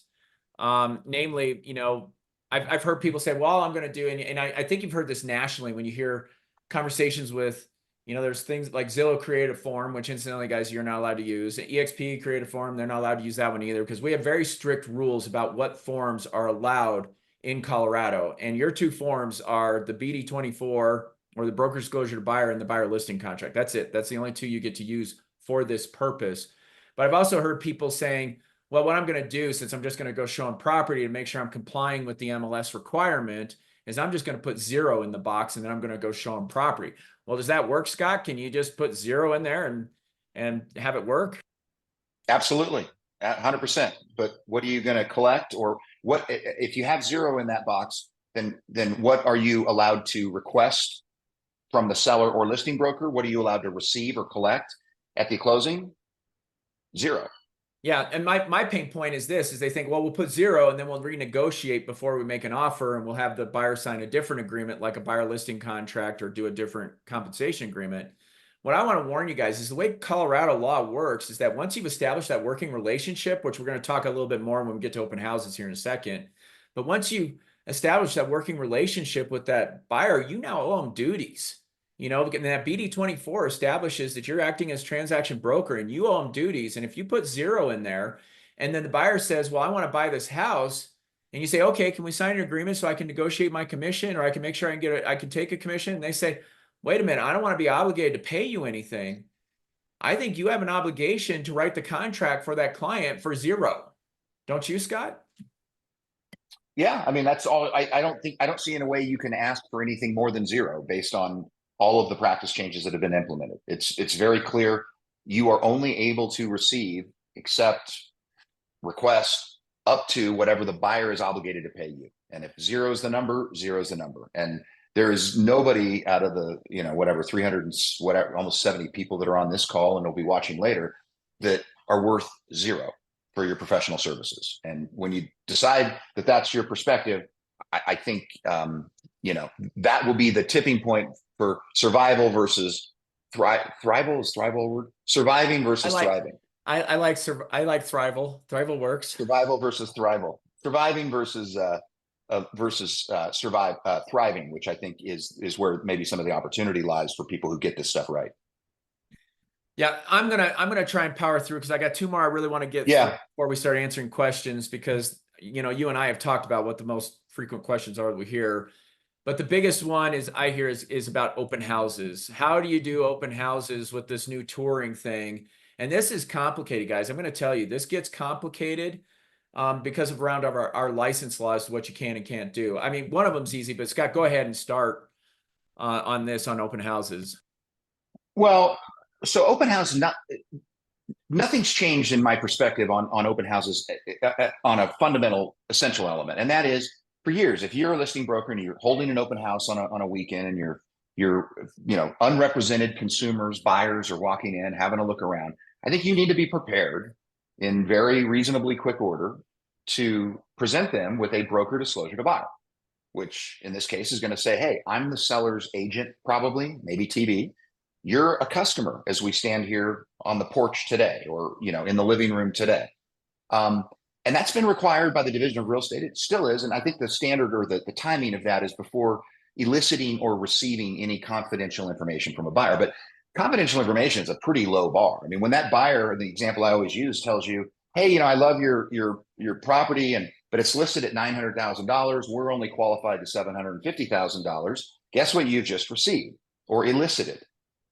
Namely, you know, I've heard people say, well, I'm going to do, and I think you've heard this nationally when you hear conversations with, you know, there's things like Zillow create a form, which incidentally, guys, you're not allowed to use. EXP create a form, they're not allowed to use that one either, because we have very strict rules about what forms are allowed in Colorado. And your two forms are the BD24 or the broker disclosure to buyer and the buyer listing contract. That's it. That's the only two you get to use for this purpose. But I've also heard people saying, well, what I'm going to do, since I'm just going to go show them property to make sure I'm complying with the MLS requirement, is I'm just going to put 0 in the box and then I'm going to go show them property. Well, does that work, Scott? Can you just put 0 in there and have it work? Absolutely. 100%. But what are you going to collect, or what if you have 0 in that box, then what are you allowed to request from the seller or listing broker? What are you allowed to receive or collect at the closing? 0. Yeah. And my pain point is this, is they think, well, we'll put 0 and then we'll renegotiate before we make an offer, and we'll have the buyer sign a different agreement, like a buyer listing contract, or do a different compensation agreement. What I want to warn you guys is the way Colorado law works is that once you've established that working relationship, which we're going to talk a little bit more when we get to open houses here in a second, but once you establish that working relationship with that buyer, you now owe them duties. You know, and that BD24 establishes that you're acting as transaction broker and you owe them duties. And if you put 0 in there and then the buyer says, well, I want to buy this house, and you say, okay, can we sign an agreement so I can negotiate my commission, or I can make sure I can take a commission? And they say, wait a minute, I don't want to be obligated to pay you anything. I think you have an obligation to write the contract for that client for 0. Don't you, Scott? Yeah, I mean, that's all. I don't see in a way you can ask for anything more than 0 based on all of the practice changes that have been implemented. It's very clear. You are only able to receive, accept, request up to whatever the buyer is obligated to pay you. And if 0 is the number, 0 is the number. And there is nobody out of the, you know, whatever 300 and whatever, almost 70 people that are on this call and will be watching later, that are worth 0 for your professional services. And when you decide that that's your perspective, I think, you know, that will be the tipping point for survival versus thrival. Is thrival a word? Surviving versus thriving. I like thrival. Thrival works. Survival versus thrival. Surviving versus thriving, which I think is where maybe some of the opportunity lies for people who get this stuff right. Yeah, I'm gonna try and power through, because I got 2 more I really want to get through before we start answering questions, because, you know, you and I have talked about what the most frequent questions are that we hear. But the biggest one is about open houses. How do you do open houses with this new touring thing? And this is complicated, guys. I'm going to tell you, this gets complicated because of around our license laws, what you can and can't do. I mean, one of them's easy, but Scott, go ahead and start on this, on open houses. Well, so open house, nothing's changed in my perspective on open houses on a fundamental, essential element, and that is, for years, if you're a listing broker and you're holding an open house on a weekend, and you're you know, unrepresented consumers, buyers are walking in, having a look around, I think you need to be prepared in very reasonably quick order to present them with a broker disclosure to buyer, which in this case is going to say, hey, I'm the seller's agent, probably, maybe TB. You're a customer as we stand here on the porch today, or, you know, in the living room today. And that's been required by the Division of Real Estate. It still is. And I think the standard, or the timing of that, is before eliciting or receiving any confidential information from a buyer. But confidential information is a pretty low bar. I mean, when that buyer, the example I always use, tells you, hey, I love your property, but it's listed at $900,000. We're only qualified to $750,000. Guess what you've just received or elicited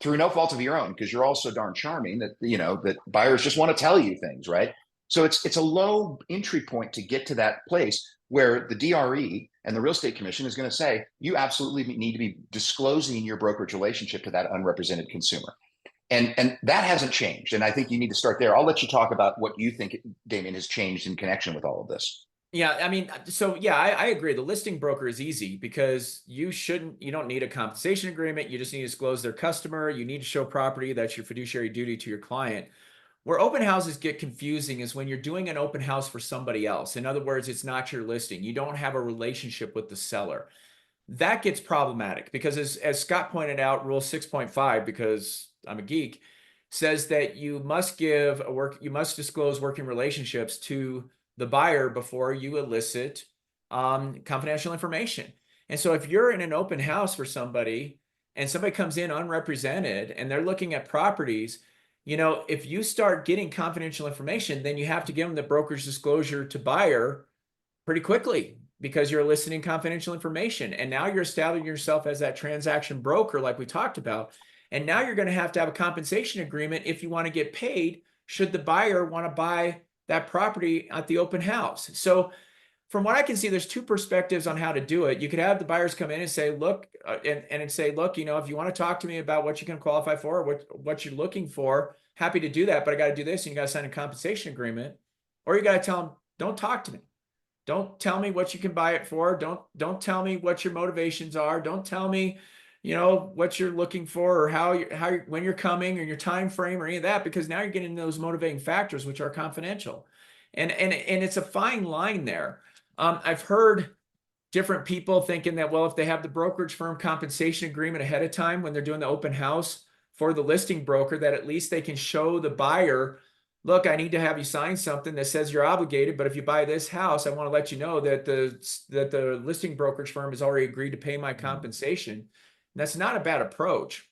through no fault of your own, because you're all so darn charming that that buyers just want to tell you things, right? So it's a low entry point to get to that place where the DRE and the real estate commission is going to say, you absolutely need to be disclosing your brokerage relationship to that unrepresented consumer. And that hasn't changed. And I think you need to start there. I'll let you talk about what you think, Damian, has changed in connection with all of this. Yeah, I mean, so yeah, I agree. The listing broker is easy because you don't need a compensation agreement. You just need to disclose their customer. You need to show property. That's your fiduciary duty to your client. Where open houses get confusing is when you're doing an open house for somebody else. In other words, it's not your listing. You don't have a relationship with the seller. That gets problematic because as Scott pointed out, Rule 6.5, because I'm a geek, says that you must disclose working relationships to the buyer before you elicit confidential information. And so if you're in an open house for somebody and somebody comes in unrepresented and they're looking at properties, if you start getting confidential information, then you have to give them the broker's disclosure to buyer pretty quickly because you're eliciting confidential information. And now you're establishing yourself as that transaction broker, like we talked about. And now you're going to have a compensation agreement if you want to get paid should the buyer want to buy that property at the open house. So from what I can see, there's two perspectives on how to do it. You could have the buyers come in and say, look, look, if you want to talk to me about what you can qualify for, or what you're looking for, happy to do that, but I got to do this and you got to sign a compensation agreement. Or you got to tell them, don't talk to me. Don't tell me what you can buy it for. Don't tell me what your motivations are. Don't tell me, what you're looking for or when you're coming or your time frame or any of that, because now you're getting into those motivating factors, which are confidential. And it's a fine line there. I've heard different people thinking that, well, if they have the brokerage firm compensation agreement ahead of time when they're doing the open house for the listing broker, that at least they can show the buyer, look, I need to have you sign something that says you're obligated, but if you buy this house, I want to let you know that the listing brokerage firm has already agreed to pay my compensation. And that's not a bad approach.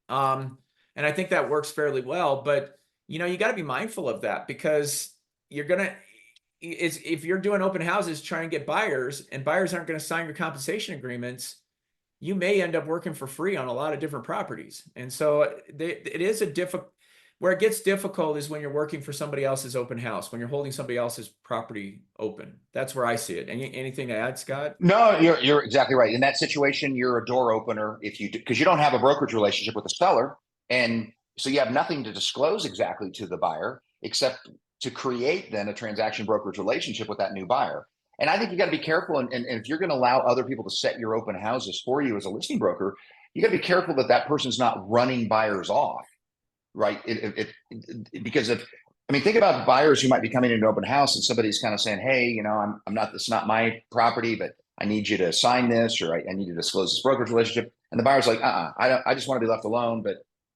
And I think that works fairly well, but you got to be mindful of that because if you're doing open houses trying to get buyers and buyers aren't going to sign your compensation agreements, you may end up working for free on a lot of different properties. And so it is where it gets difficult is when you're working for somebody else's open house, when you're holding somebody else's property open. That's where I see it. Anything to add, Scott? No, you're exactly right. In that situation, you're a door opener because you don't have a brokerage relationship with the seller. And so you have nothing to disclose exactly to the buyer, except to create then a transaction brokerage relationship with that new buyer. And I think you got to be careful. And if you're going to allow other people to set your open houses for you as a listing broker, you got to be careful that person's not running buyers off, right? Because think about buyers who might be coming into an open house and somebody's kind of saying, hey, it's not my property, but I need you to sign this, or I need to disclose this brokerage relationship. And the buyer's like, I just want to be left alone,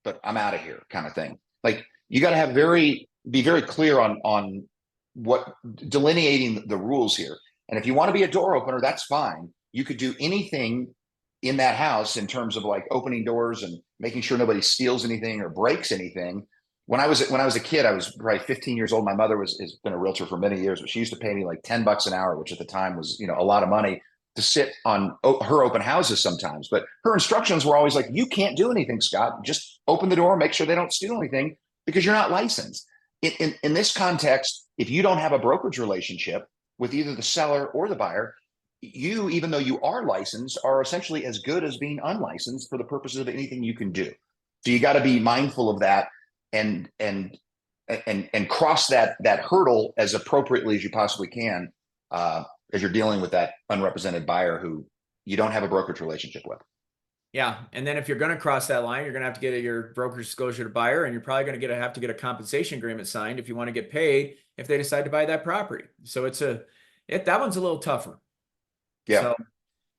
but I'm out of here, kind of thing. Like, you got to be very clear on what delineating the rules here. And if you want to be a door opener, that's fine. You could do anything in that house in terms of like opening doors and making sure nobody steals anything or breaks anything. When I was a kid, I was probably 15 years old. My mother has been a realtor for many years, but she used to pay me like $10 an hour, which at the time was, a lot of money to sit on her open houses sometimes. But her instructions were always like, you can't do anything, Scott. Just open the door, make sure they don't steal anything because you're not licensed. In this context, if you don't have a brokerage relationship with either the seller or the buyer, you, even though you are licensed, are essentially as good as being unlicensed for the purposes of anything you can do. So you got to be mindful of that and cross that hurdle as appropriately as you possibly can as you're dealing with that unrepresented buyer who you don't have a brokerage relationship with. Yeah. And then if you're going to cross that line, you're going to have to get your broker's disclosure to buyer, and you're probably going to have to get a compensation agreement signed if you want to get paid if they decide to buy that property. So that one's a little tougher. Yeah. So,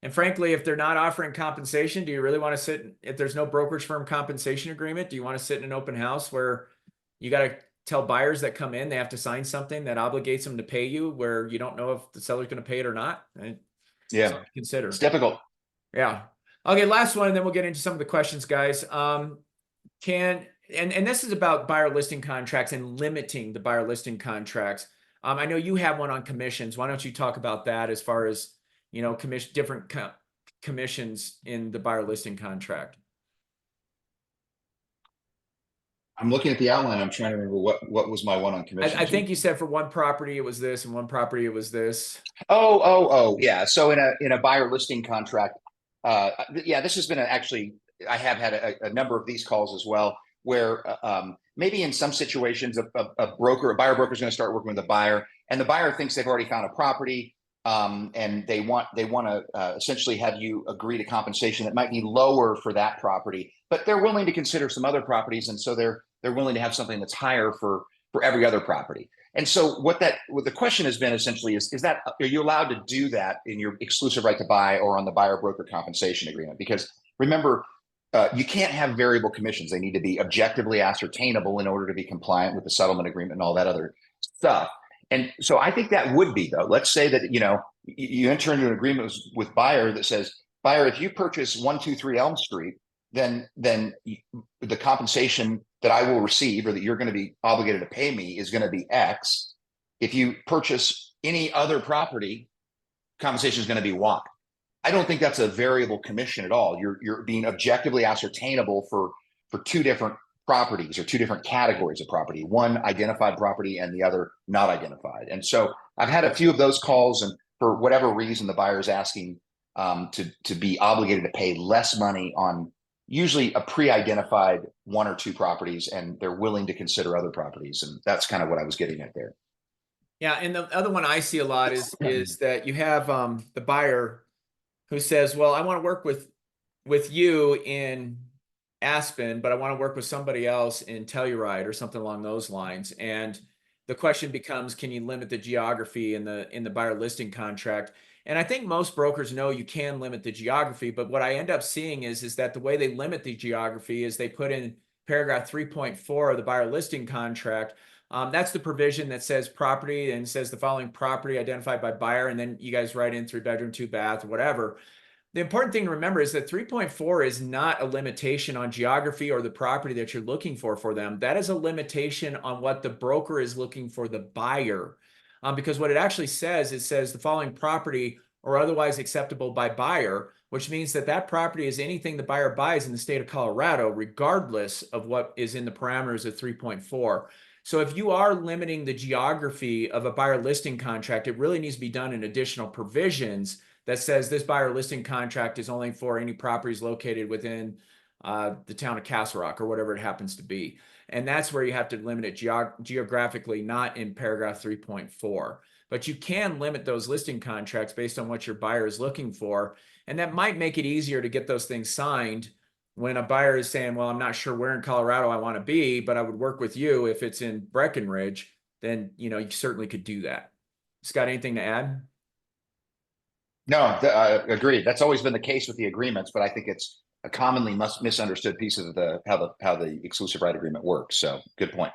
and frankly, if they're not offering compensation, do you really want to sit, if there's no brokerage firm compensation agreement, do you want to sit in an open house where you got to tell buyers that come in, they have to sign something that obligates them to pay you, where you don't know if the seller's going to pay it or not? Yeah. Consider. It's difficult. Yeah. Okay. Last one, and then we'll get into some of the questions, guys. And this is about buyer listing contracts and limiting the buyer listing contracts. I know you have one on commissions. Why don't you talk about that as far as, different commissions in the buyer listing contract? I'm looking at the outline. I'm trying to remember what was my one on commissions. I think you said for one property it was this, and one property it was this. Oh, yeah. So in a buyer listing contract, yeah, this has been actually, I have had a number of these calls as well, where maybe in some situations a buyer broker is going to start working with a buyer, and the buyer thinks they've already found a property, and they want to essentially have you agree to compensation that might be lower for that property, but they're willing to consider some other properties, and so they're willing to have something that's higher for every other property. And so what the question has been essentially is that, are you allowed to do that in your exclusive right to buy or on the buyer broker compensation agreement? Because remember, you can't have variable commissions. They need to be objectively ascertainable in order to be compliant with the settlement agreement and all that other stuff. And so I think that would be, though, let's say that, you enter into an agreement with buyer that says, buyer, if you purchase 123 Elm Street, then the compensation that I will receive or that you're going to be obligated to pay me is going to be X. If you purchase any other property, compensation is going to be Y. I don't think that's a variable commission at all. You're being objectively ascertainable for two different properties or two different categories of property, one identified property and the other not identified. And so I've had a few of those calls, and for whatever reason, the buyer is asking to be obligated to pay less money on usually a pre-identified one or two properties, and they're willing to consider other properties. And that's kind of what I was getting at there. Yeah, and the other one I see a lot is that you have the buyer who says, well, I want to work with you in Aspen, but I want to work with somebody else in Telluride or something along those lines. And the question becomes, can you limit the geography in the buyer listing contract? And I think most brokers know you can limit the geography, but what I end up seeing is that the way they limit the geography is they put in paragraph 3.4 of the buyer listing contract. That's the provision that says property and says the following property identified by buyer, and then you guys write in 3-bedroom, 2-bath, whatever. The important thing to remember is that 3.4 is not a limitation on geography or the property that you're looking for them. That is a limitation on what the broker is looking for the buyer. Because what it actually says, it says the following property or otherwise acceptable by buyer, which means that property is anything the buyer buys in the state of Colorado, regardless of what is in the parameters of 3.4. So if you are limiting the geography of a buyer listing contract, it really needs to be done in additional provisions that says this buyer listing contract is only for any properties located within the town of Castle Rock or whatever it happens to be. And that's where you have to limit it geographically, not in paragraph 3.4. But you can limit those listing contracts based on what your buyer is looking for. And that might make it easier to get those things signed when a buyer is saying, well, I'm not sure where in Colorado I want to be, but I would work with you if it's in Breckenridge. Then, you certainly could do that. Scott, anything to add? No, agreed. That's always been the case with the agreements, but I think it's a commonly misunderstood piece of how the exclusive right agreement works. So good point.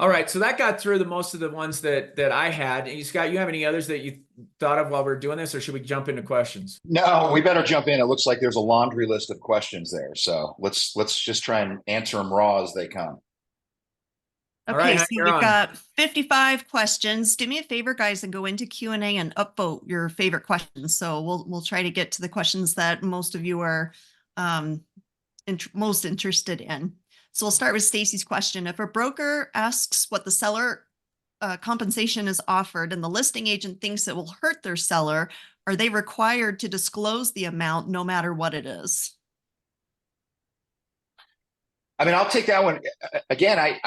All right, so that got through most of the ones that I had. And Scott, you have any others that you thought of while we were doing this, or should we jump into questions? No, we better jump in. It looks like there's a laundry list of questions there. So let's just try and answer them raw as they come. Okay, right, so you're we've on. got 55 questions. Do me a favor, guys, and go into Q&A and upvote your favorite questions. So we'll try to get to the questions that most of you are most interested in. So we'll start with Stacy's question. If a broker asks what the seller compensation is offered and the listing agent thinks it will hurt their seller, are they required to disclose the amount no matter what it is? I mean, I'll take that one. Again,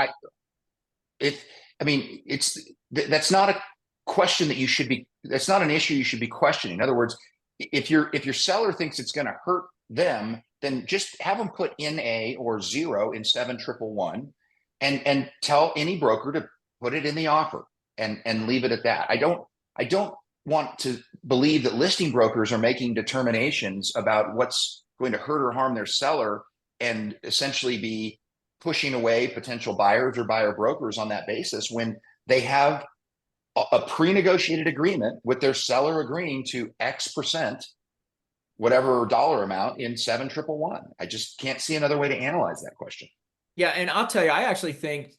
that's not a question that that's not an issue you should be questioning. In other words, if your seller thinks it's going to hurt them, then just have them put NA or 0 in 7111 and tell any broker to put it in the offer and leave it at that. I don't want to believe that listing brokers are making determinations about what's going to hurt or harm their seller and essentially be pushing away potential buyers or buyer brokers on that basis when they have a pre-negotiated agreement with their seller agreeing to X% whatever dollar amount in 7111. I just can't see another way to analyze that question. Yeah, and I'll tell you, I actually think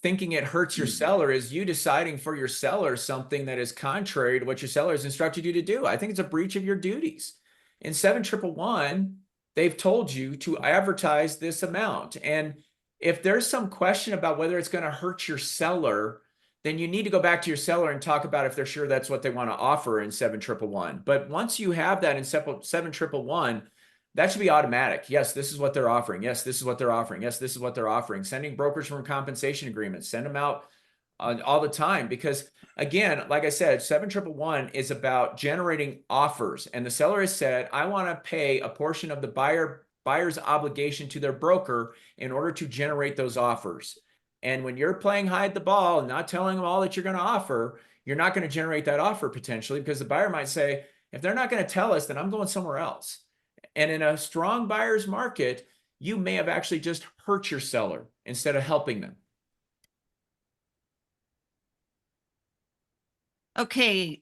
thinking it hurts your seller is you deciding for your seller something that is contrary to what your seller has instructed you to do. I think it's a breach of your duties. In 7111, they've told you to advertise this amount. And if there's some question about whether it's going to hurt your seller, then you need to go back to your seller and talk about if they're sure that's what they want to offer in 7111. But once you have that in 7111, that should be automatic. Yes, this is what they're offering. Yes, this is what they're offering. Yes, this is what they're offering. Sending brokers from compensation agreements, send them out all the time, because again, like I said, 7111 is about generating offers. And the seller has said, I want to pay a portion of the buyer's obligation to their broker in order to generate those offers. And when you're playing hide the ball and not telling them all that you're going to offer, you're not going to generate that offer potentially, because the buyer might say, if they're not going to tell us, then I'm going somewhere else. And in a strong buyer's market, you may have actually just hurt your seller instead of helping them. Okay,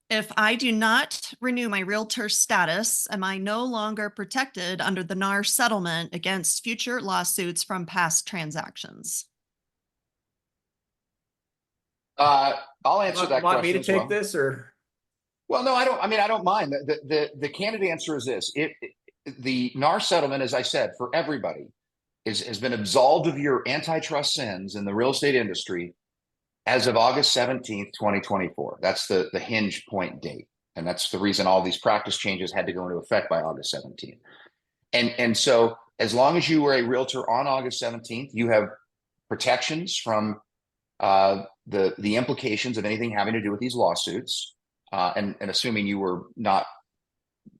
if I do not renew my realtor status, am I no longer protected under the NAR settlement against future lawsuits from past transactions? I'll answer that question. Want me to take well. this, or? Well, no, I don't. I mean, I don't mind. The candid answer is this: the NAR settlement, as I said, for everybody, has been absolved of your antitrust sins in the real estate industry as of August 17th, 2024. That's the hinge point date, and that's the reason all these practice changes had to go into effect by August 17th. And so, as long as you were a realtor on August 17th, you have protections from the implications of anything having to do with these lawsuits. And assuming you were not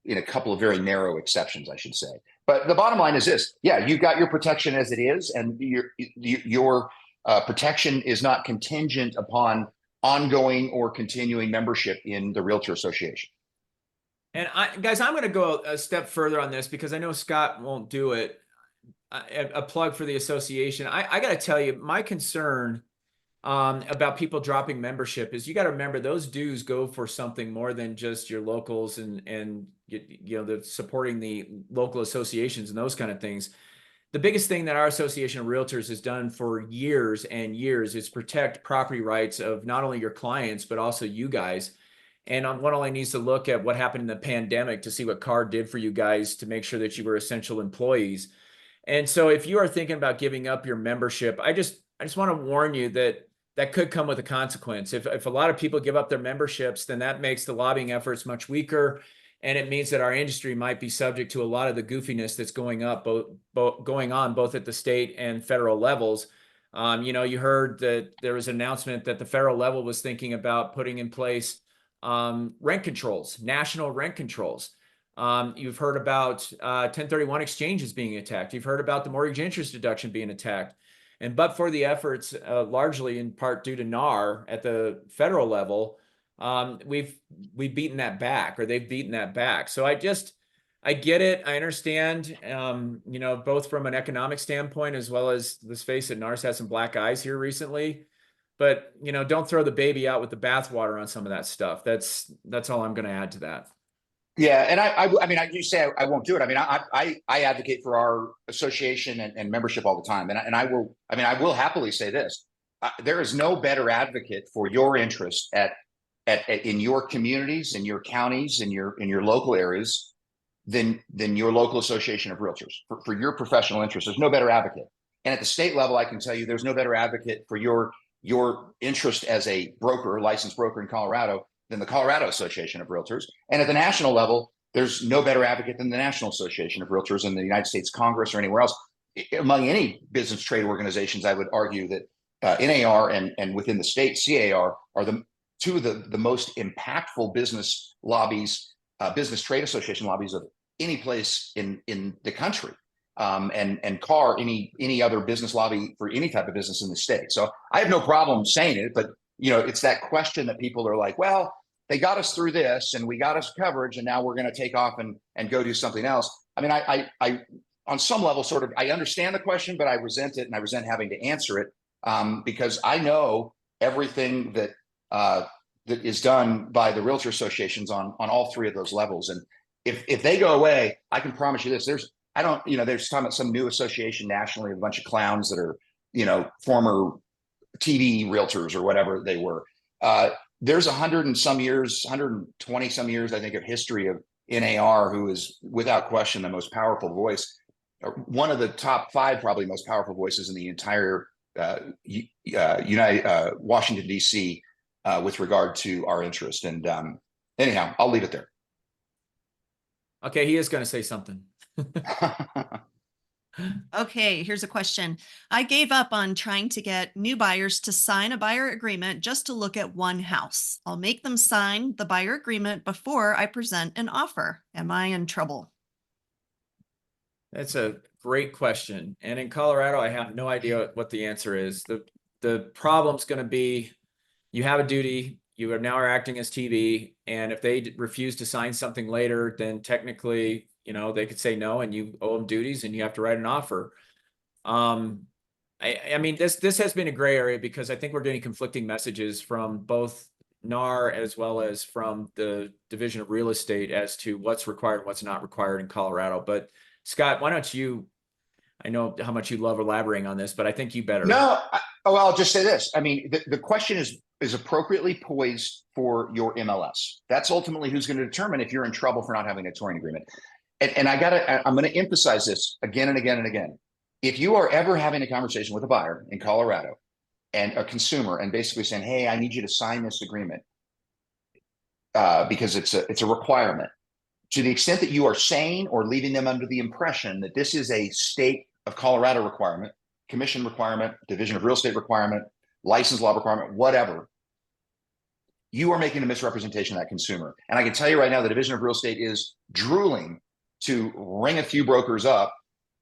in a couple of very narrow exceptions, I should say. But the bottom line is this: yeah, you've got your protection as it is, and your protection is not contingent upon ongoing or continuing membership in the Realtor Association. And guys, I'm going to go a step further on this because I know Scott won't do it. A plug for the association. I got to tell you, my concern about people dropping membership is you got to remember those dues go for something more than just your locals and you know, the supporting the local associations and those kind of things. The biggest thing that our Association of Realtors has done for years and years is protect property rights of not only your clients, but also you guys. And one only needs to look at what happened in the pandemic to see what CAR did for you guys to make sure that you were essential employees. And so if you are thinking about giving up your membership, I just want to warn you that that could come with a consequence. If a lot of people give up their memberships, then that makes the lobbying efforts much weaker. And it means that our industry might be subject to a lot of the goofiness that's going on both at the state and federal levels. You know, you heard that there was an announcement that the federal level was thinking about putting in place rent controls, national rent controls. You've heard about 1031 exchanges being attacked. You've heard about the mortgage interest deduction being attacked. And but for the efforts, largely in part due to NAR at the federal level, we've beaten that back, or they've beaten that back. So I get it. I understand, you know, both from an economic standpoint, as well as, let's face it, NAR's had some black eyes here recently. But, you know, don't throw the baby out with the bathwater on some of that stuff. That's all I'm going to add to that. Yeah, and I mean, you say I won't do it. I mean, I advocate for our association and membership all the time, and I will. I mean, I will happily say this: there is no better advocate for your interest in your communities, in your counties, in your local areas than your local association of realtors for your professional interest. There's no better advocate, and at the state level, I can tell you, there's no better advocate for your interest as a broker, licensed broker in Colorado, than the Colorado Association of Realtors. And at the national level, there's no better advocate than the National Association of Realtors in the United States Congress or anywhere else. Among any business trade organizations, I would argue that NAR and within the state, CAR, are two of the most impactful business lobbies, business trade association lobbies of any place in the country. And CAR, any other business lobby for any type of business in the state. So I have no problem saying it, but you know, it's that question that people are like, well, they got us through this and we got us coverage, and now we're going to take off and go do something else. I mean, I on some level sort of, I understand the question, but I resent it, and I resent having to answer it because I know everything that is done by the realtor associations on all three of those levels. if they go away, I can promise you this. There's talking about some new association nationally of a bunch of clowns that are, former TV realtors or whatever they were. There's 100 and some years, 120 some years, I think, of history of NAR, who is without question the most powerful voice, one of the top 5 probably most powerful voices in the entire Washington D.C. With regard to our interest. And anyhow, I'll leave it there. Okay, he is going to say something. Okay, here's a question. I gave up on trying to get new buyers to sign a buyer agreement just to look at one house. I'll make them sign the buyer agreement before I present an offer. Am I in trouble? That's a great question. And in Colorado, I have no idea what the answer is. The problem's going to be you have a duty, you are now acting as TV, and if they refuse to sign something later, then technically, they could say no and you owe them duties and you have to write an offer. I mean, this has been a gray area because I think we're getting conflicting messages from both NAR as well as from the Division of Real Estate as to what's required and what's not required in Colorado. But Scott, why don't you, I know how much you love elaborating on this, but I think you better. No, I'll just say this. I mean, the question is appropriately poised for your MLS. That's ultimately who's going to determine if you're in trouble for not having a touring agreement. And I'm going to emphasize this again and again and again. If you are ever having a conversation with a buyer in Colorado and a consumer and basically saying, hey, I need you to sign this agreement because it's a requirement, to the extent that you are saying or leaving them under the impression that this is a state of Colorado requirement, commission requirement, Division of Real Estate requirement, license law requirement, whatever, you are making a misrepresentation of that consumer. And I can tell you right now, the Division of Real Estate is drooling to ring a few brokers up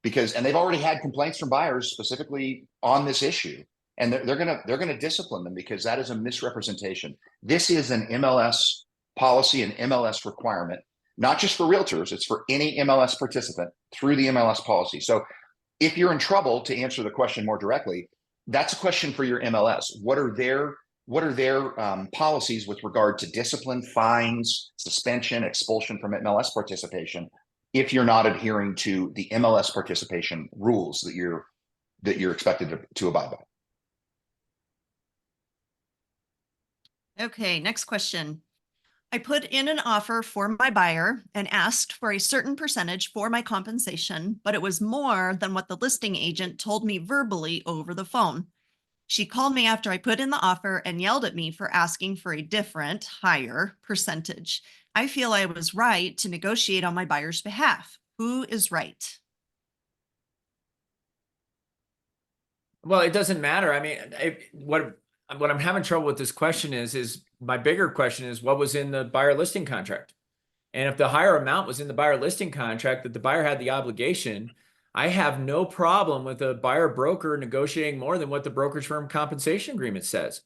and they've already had complaints from buyers specifically on this issue. And they're gonna discipline them because that is a misrepresentation. This is an MLS policy, an MLS requirement, not just for realtors, it's for any MLS participant through the MLS policy. So if you're in trouble, to answer the question more directly, that's a question for your MLS. What are their policies with regard to discipline, fines, suspension, expulsion from MLS participation if you're not adhering to the MLS participation rules that you're expected to abide by? Okay, next question. I put in an offer for my buyer and asked for a certain percentage for my compensation, but it was more than what the listing agent told me verbally over the phone. She called me after I put in the offer and yelled at me for asking for a different, higher percentage. I feel I was right to negotiate on my buyer's behalf. Who is right? Well, it doesn't matter. I mean, what I'm having trouble with this question is my bigger question is what was in the buyer listing contract? And if the higher amount was in the buyer listing contract that the buyer had the obligation, I have no problem with a buyer broker negotiating more than what the brokerage firm compensation agreement says.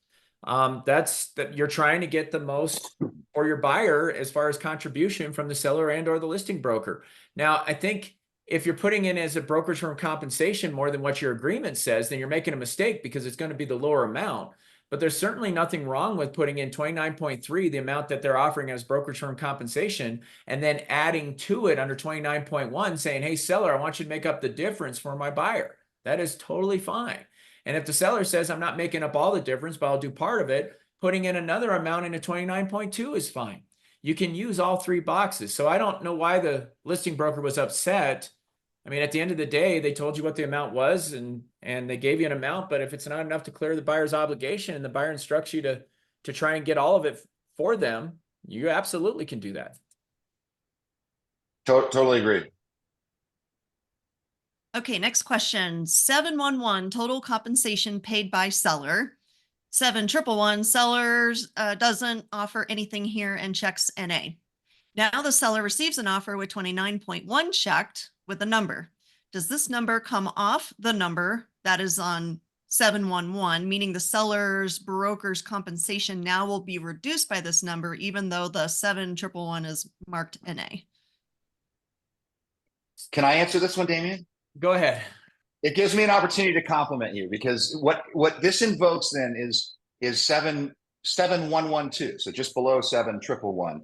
That's that you're trying to get the most for your buyer as far as contribution from the seller and or the listing broker. Now, I think if you're putting in as a brokerage firm compensation more than what your agreement says, then you're making a mistake because it's going to be the lower amount. But there's certainly nothing wrong with putting in 29.3, the amount that they're offering as brokerage firm compensation, and then adding to it under 29.1 saying, hey, seller, I want you to make up the difference for my buyer. That is totally fine. And if the seller says, I'm not making up all the difference, but I'll do part of it, putting in another amount into 29.2 is fine. You can use all 3 boxes. So I don't know why the listing broker was upset. I mean, at the end of the day, they told you what the amount was and they gave you an amount, but if it's not enough to clear the buyer's obligation and the buyer instructs you to try and get all of it for them, you absolutely can do that. Totally agree. Okay, next question. 711 total compensation paid by seller. 7111 sellers doesn't offer anything here and checks NA. Now the seller receives an offer with 29.1 checked with a number. Does this number come off the number that is on 711, meaning the seller's broker's compensation now will be reduced by this number, even though the 7111 is marked NA? Can I answer this one, Damian? Go ahead. It gives me an opportunity to compliment you because what this invokes then is 7112. So just below 7111.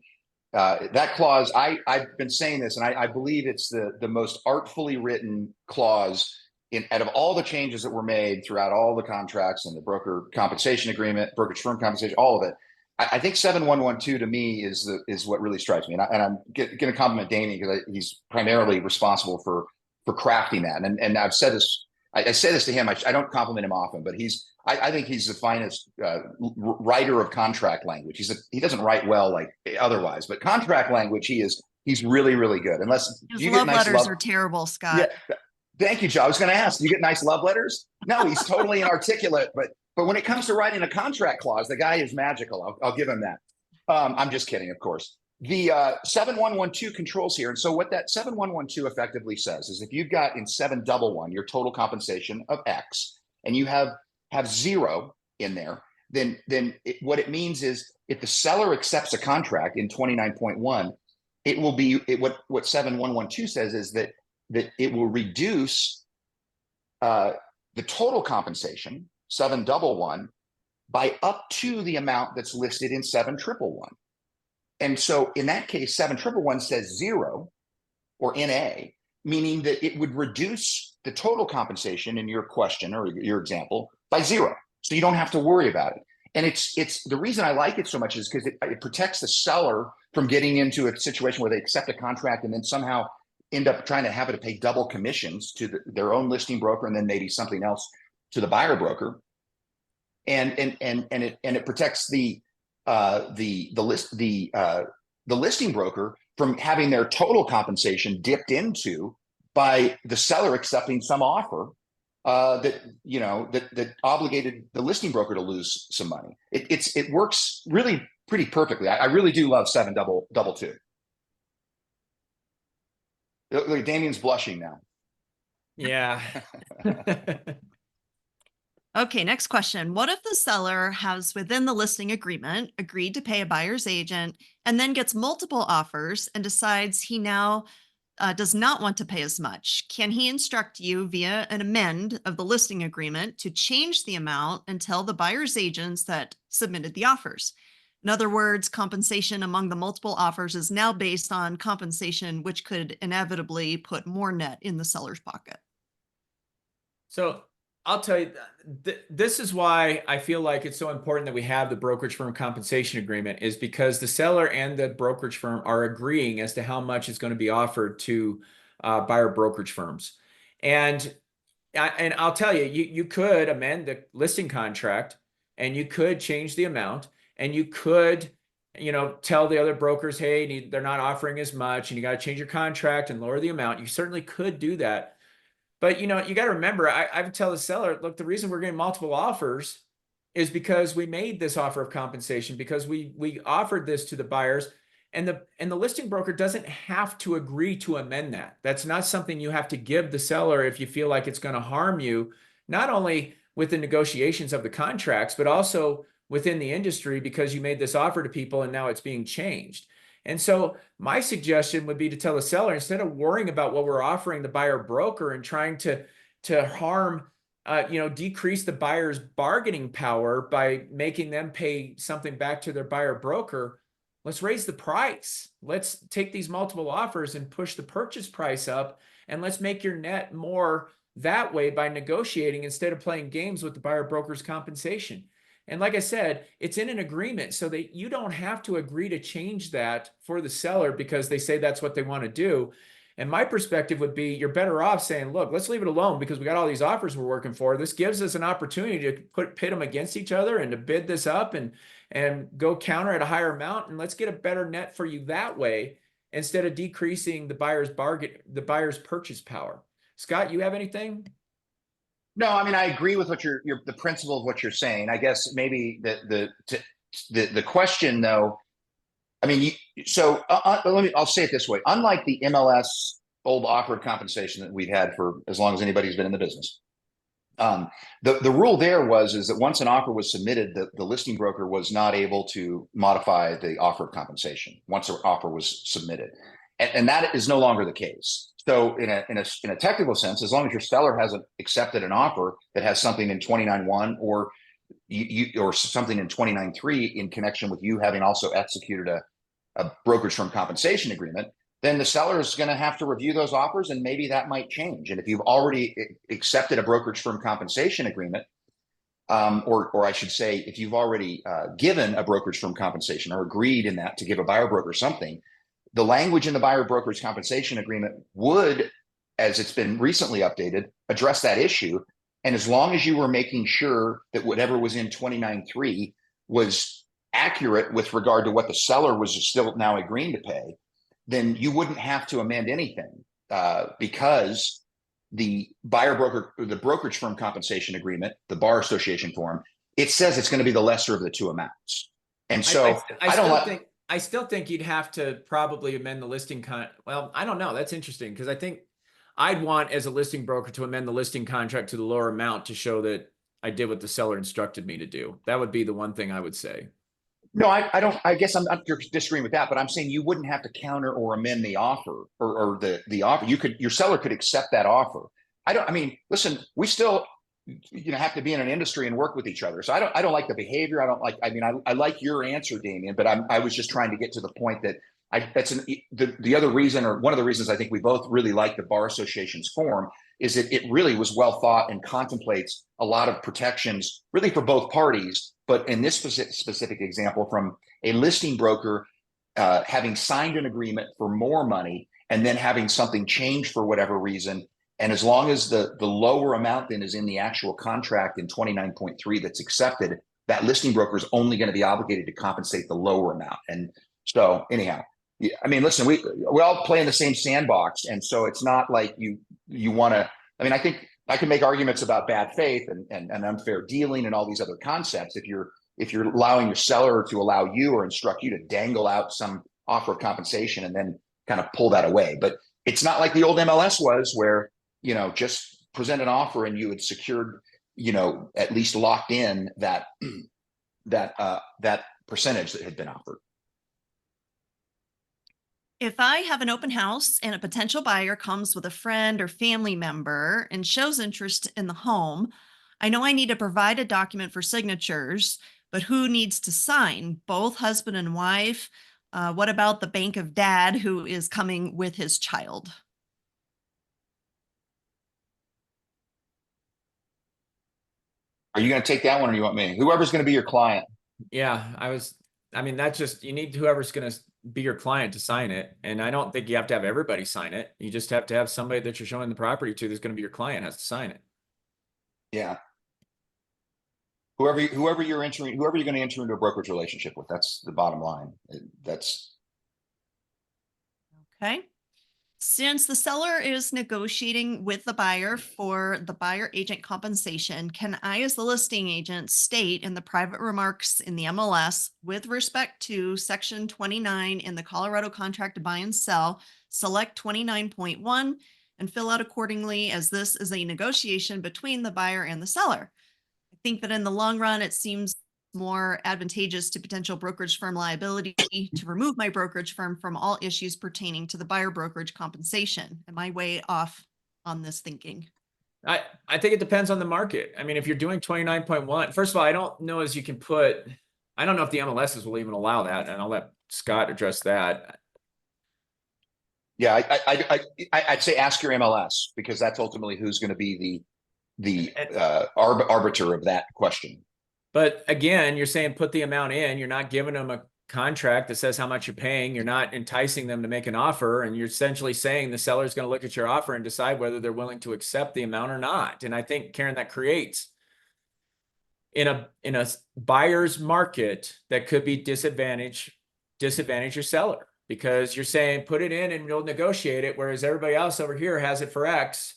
that clause, I've been saying this, and I believe it's the most artfully written clause out of all the changes that were made throughout all the contracts and the broker compensation agreement, brokerage firm compensation, all of it. I think 7112 to me is what really strikes me, and I'm going to compliment Damian because he's primarily responsible for crafting that. And I've said this, I say this to him. I don't compliment him often, but I think he's the finest writer of contract language. He doesn't write well like otherwise, but contract language he's really, really good. Unless His you love get nice letters are terrible, Scott. Yeah, thank you, Joe. I was going to ask, you get nice love letters? No, he's totally inarticulate, but when it comes to writing a contract clause, the guy is magical. I'll give him that. I'm just kidding, of course. The 7112 controls here. And so what that 7112 effectively says is if you've got in 711 your total compensation of X and you have 0 in there, then what it means is if the seller accepts a contract in 29.1, it will be what 7112 says is that it will reduce the total compensation 711 by up to the amount that's listed in 7111. And so in that case, 7111 says 0 or NA, meaning that it would reduce the total compensation in your question or your example by 0. So you don't have to worry about it. And it's the reason I like it so much is because it protects the seller from getting into a situation where they accept a contract and then somehow end up trying to have to pay double commissions to their own listing broker and then maybe something else to the buyer broker. And it protects the listing broker from having their total compensation dipped into by the seller accepting some offer that obligated the listing broker to lose some money. It works really pretty perfectly. I really do love 722. Look, Damian's blushing now. Yeah. Okay, next question. What if the seller has within the listing agreement agreed to pay a buyer's agent and then gets multiple offers and decides he now does not want to pay as much? Can he instruct you via an amend of the listing agreement to change the amount and tell the buyer's agents that submitted the offers? In other words, compensation among the multiple offers is now based on compensation, which could inevitably put more net in the seller's pocket. So I'll tell you, this is why I feel like it's so important that we have the brokerage firm compensation agreement, is because the seller and the brokerage firm are agreeing as to how much is going to be offered to buyer brokerage firms. And I'll tell you, you could amend the listing contract and you could change the amount and you could, tell the other brokers, hey, they're not offering as much and you got to change your contract and lower the amount. You certainly could do that. But, you got to remember, I would tell the seller, look, the reason we're getting multiple offers is because we made this offer of compensation, because we offered this to the buyers, and the listing broker doesn't have to agree to amend that. That's not something you have to give the seller if you feel like it's going to harm you, not only with the negotiations of the contracts, but also within the industry because you made this offer to people and now it's being changed. And so my suggestion would be to tell the seller, instead of worrying about what we're offering the buyer broker and trying to harm, decrease the buyer's bargaining power by making them pay something back to their buyer broker, let's raise the price. Let's take these multiple offers and push the purchase price up, and let's make your net more that way by negotiating instead of playing games with the buyer broker's compensation. And like I said, it's in an agreement so that you don't have to agree to change that for the seller because they say that's what they want to do. And my perspective would be you're better off saying, look, let's leave it alone because we got all these offers we're working for. This gives us an opportunity to pit them against each other and to bid this up and go counter at a higher amount. And let's get a better net for you that way instead of decreasing the buyer's purchase power. Scott, you have anything? No, I mean, I agree with what the principle of what you're saying. I guess maybe the question though, I mean, I'll say it this way. Unlike the MLS old offered compensation that we've had for as long as anybody's been in the business, the rule there is that once an offer was submitted, the listing broker was not able to modify the offer of compensation once an offer was submitted. And that is no longer the case. So in a technical sense, as long as your seller hasn't accepted an offer that has something in 29.1 or something in 29.3 in connection with you having also executed a brokerage firm compensation agreement, then the seller is going to have to review those offers, and maybe that might change. And if you've already accepted a brokerage firm compensation agreement, or I should say, if you've already given a brokerage firm compensation or agreed in that to give a buyer broker something, the language in the buyer brokerage compensation agreement would, as it's been recently updated, address that issue. And as long as you were making sure that whatever was in 29.3 was accurate with regard to what the seller was still now agreeing to pay, then you wouldn't have to amend anything, because the the brokerage firm compensation agreement, the bar association form, it says it's going to be the lesser of the two amounts. And so I still think you'd have to probably amend the listing well, I don't know. That's interesting, because I think I'd want, as a listing broker, to amend the listing contract to the lower amount to show that I did what the seller instructed me to do. That would be the one thing I would say. No, I don't. I guess I'm not disagreeing with that, but I'm saying you wouldn't have to counter or amend the offer, or the offer. Your seller could accept that offer. I mean, listen, we still, have to be in an industry and work with each other. So I don't like the behavior. I like your answer, Damian, but I was just trying to get to the point that the other reason, or one of the reasons I think we both really like the Bar Association's form, is that it really was well thought and contemplates a lot of protections really for both parties. But in this specific example, from a listing broker having signed an agreement for more money and then having something change for whatever reason, and as long as the lower amount then is in the actual contract in 29.3 that's accepted, that listing broker is only going to be obligated to compensate the lower amount. And so anyhow, I mean, listen, we all play in the same sandbox, and so it's not like you want to. I mean, I think I can make arguments about bad faith and unfair dealing and all these other concepts if you're allowing your seller to allow you or instruct you to dangle out some offer of compensation and then kind of pull that away. But it's not like the old MLS was, where just present an offer and you had secured, at least locked in that percentage that had been offered. If I have an open house and a potential buyer comes with a friend or family member and shows interest in the home, I know I need to provide a document for signatures, but who needs to sign? Both husband and wife? What about the bank of dad who is coming with his child? Are you going to take that one, or do you want me? Whoever's going to be your client. Yeah, that's just, you need whoever's going to be your client to sign it. And I don't think you have to have everybody sign it. You just have to have somebody that you're showing the property to that's going to be your client has to sign it. Yeah. Whoever you're going to enter into a brokerage relationship with, that's the bottom line. That's okay. Since the seller is negotiating with the buyer for the buyer agent compensation, can I, as the listing agent, state in the private remarks in the MLS with respect to section 29 in the Colorado contract to buy and sell, select 29.1 and fill out accordingly, as this is a negotiation between the buyer and the seller? I think that in the long run, it seems more advantageous to potential brokerage firm liability to remove my brokerage firm from all issues pertaining to the buyer brokerage compensation. Am I way off on this thinking? I think it depends on the market. I mean, if you're doing 29.1, first of all, I don't know if the MLSs will even allow that, and I'll let Scott address that. Yeah, I'd say ask your MLS, because that's ultimately who's going to be the arbiter of that question. But again, you're saying put the amount in. You're not giving them a contract that says how much you're paying. You're not enticing them to make an offer. And you're essentially saying the seller is going to look at your offer and decide whether they're willing to accept the amount or not. And I think, Karen, that creates in a buyer's market that could be disadvantage your seller, because you're saying put it in and you'll negotiate it, whereas everybody else over here has it for X.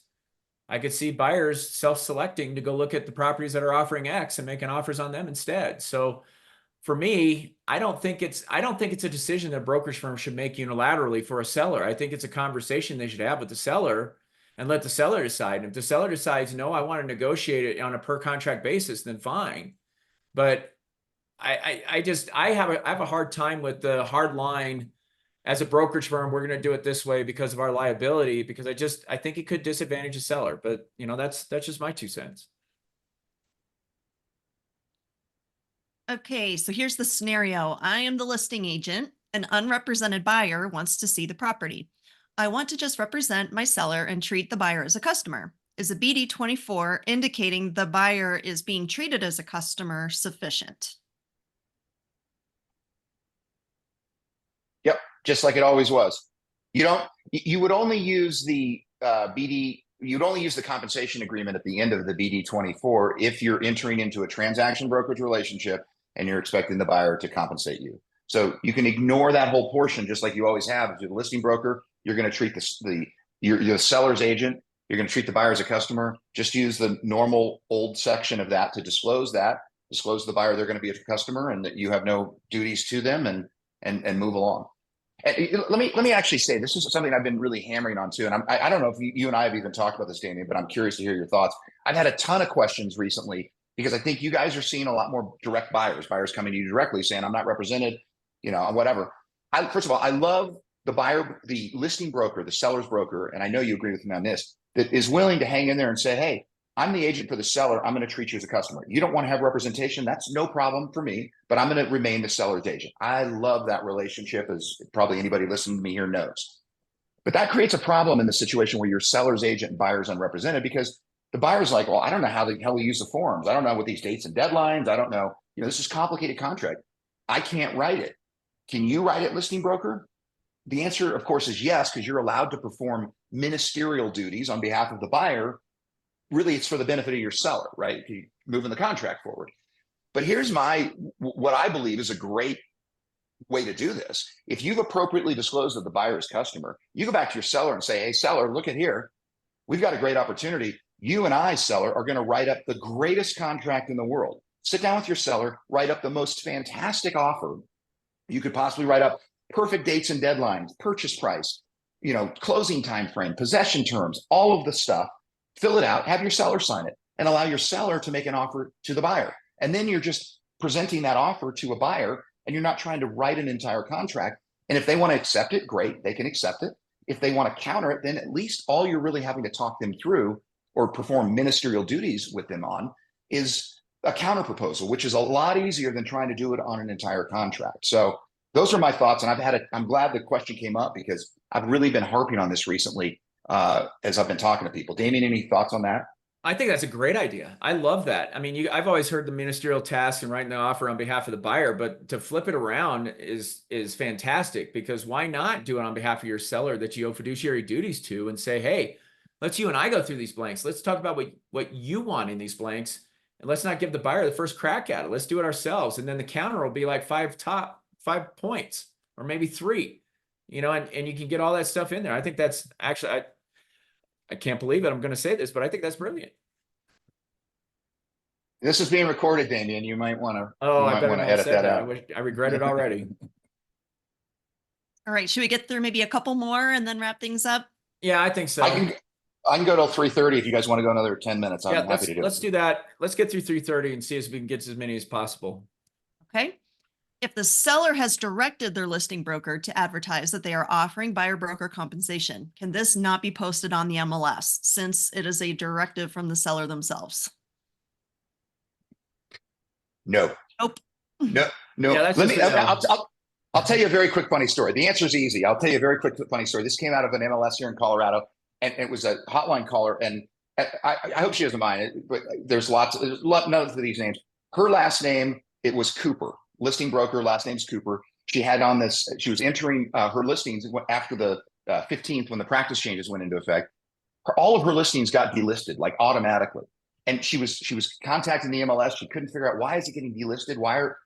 I could see buyers self-selecting to go look at the properties that are offering X and making offers on them instead. So for me, I don't think it's a decision that a brokerage firm should make unilaterally for a seller. I think it's a conversation they should have with the seller and let the seller decide. And if the seller decides, no, I want to negotiate it on a per contract basis, then fine. But I have a hard time with the hard line. As a brokerage firm, we're going to do it this way because of our liability, because I think it could disadvantage a seller, but that's just my 2 cents. Okay, so here's the scenario. I am the listing agent An unrepresented buyer wants to see the property. I want to just represent my seller and treat the buyer as a customer. Is a BD 24 indicating the buyer is being treated as a customer sufficient? Yep, just like it always was. You would only use the BD, you'd only use the compensation agreement at the end of the BD 24 if you're entering into a transaction brokerage relationship and you're expecting the buyer to compensate you. So you can ignore that whole portion, just like you always have. If you're the listing broker, you're going to treat you're the seller's agent. You're going to treat the buyer as a customer. Just use the normal old section of that to disclose that. Disclose to the buyer they're going to be a customer and that you have no duties to them, and move along. And let me actually say, this is something I've been really hammering on too. And I don't know if you and I have even talked about this, Damian, but I'm curious to hear your thoughts. I've had a ton of questions recently because I think you guys are seeing a lot more direct buyers coming to you directly saying, I'm not represented, whatever. First of all, I love the listing broker, the seller's broker, and I know you agree with me on this, that is willing to hang in there and say, hey, I'm the agent for the seller. I'm going to treat you as a customer. You don't want to have representation. That's no problem for me, but I'm going to remain the seller's agent. I love that relationship, as probably anybody listening to me here knows. But that creates a problem in the situation where you're seller's agent and buyer's unrepresented, because the buyer's like, well, I don't know how the hell we use the forms. I don't know what these dates and deadlines. I don't know. This is a complicated contract. I can't write it. Can you write it, listing broker? The answer, of course, is yes, because you're allowed to perform ministerial duties on behalf of the buyer. Really, it's for the benefit of your seller, right? You're moving the contract forward. But here's what I believe is a great way to do this. If you've appropriately disclosed that the buyer is customer, you go back to your seller and say, hey, seller, look at here. We've got a great opportunity. You and I, seller, are going to write up the greatest contract in the world. Sit down with your seller, write up the most fantastic offer you could possibly write up. Perfect dates and deadlines, purchase price, closing time frame, possession terms, all of the stuff. Fill it out, have your seller sign it, and allow your seller to make an offer to the buyer. And then you're just presenting that offer to a buyer, and you're not trying to write an entire contract. And if they want to accept it, great, they can accept it. If they want to counter it, then at least all you're really having to talk them through or perform ministerial duties with them on is a counter proposal, which is a lot easier than trying to do it on an entire contract. So those are my thoughts. And I'm glad the question came up, because I've really been harping on this recently as I've been talking to people. Damian, any thoughts on that? I think that's a great idea. I love that. I mean, I've always heard the ministerial task and writing the offer on behalf of the buyer, but to flip it around is fantastic, because why not do it on behalf of your seller that you owe fiduciary duties to, and say, hey, let's you and I go through these blanks. Let's talk about what you want in these blanks, and let's not give the buyer the first crack at it. Let's do it ourselves. And then the counter will be like 5 points, or maybe 3, and you can get all that stuff in there. I think that's actually, I can't believe it. I'm going to say this, but I think that's brilliant. This is being recorded, Damian. You might want to. Oh, I better not edit that out. I regret it already. All right. Should we get through maybe a couple more and then wrap things up? Yeah, I think so. I can go till 3:30 if you guys want to go another 10 minutes. I'm happy to do it. Let's do that. Let's get through 3:30 and see if we can get as many as possible. Okay. If the seller has directed their listing broker to advertise that they are offering buyer broker compensation, can this not be posted on the MLS, since it is a directive from the seller themselves? No. Nope. No. Yeah, I'll tell you a very quick funny story. The answer is easy. I'll tell you a very quick funny story. This came out of an MLS here in Colorado, and it was a hotline caller. And I hope she doesn't mind it, but there's none of these names. Her last name, it was Cooper. Listing broker, last name's Cooper. She had on this, she was entering her listings after the 15th, when the practice changes went into effect. All of her listings got delisted, like automatically. And she was contacting the MLS. She couldn't figure out, why is it getting delisted?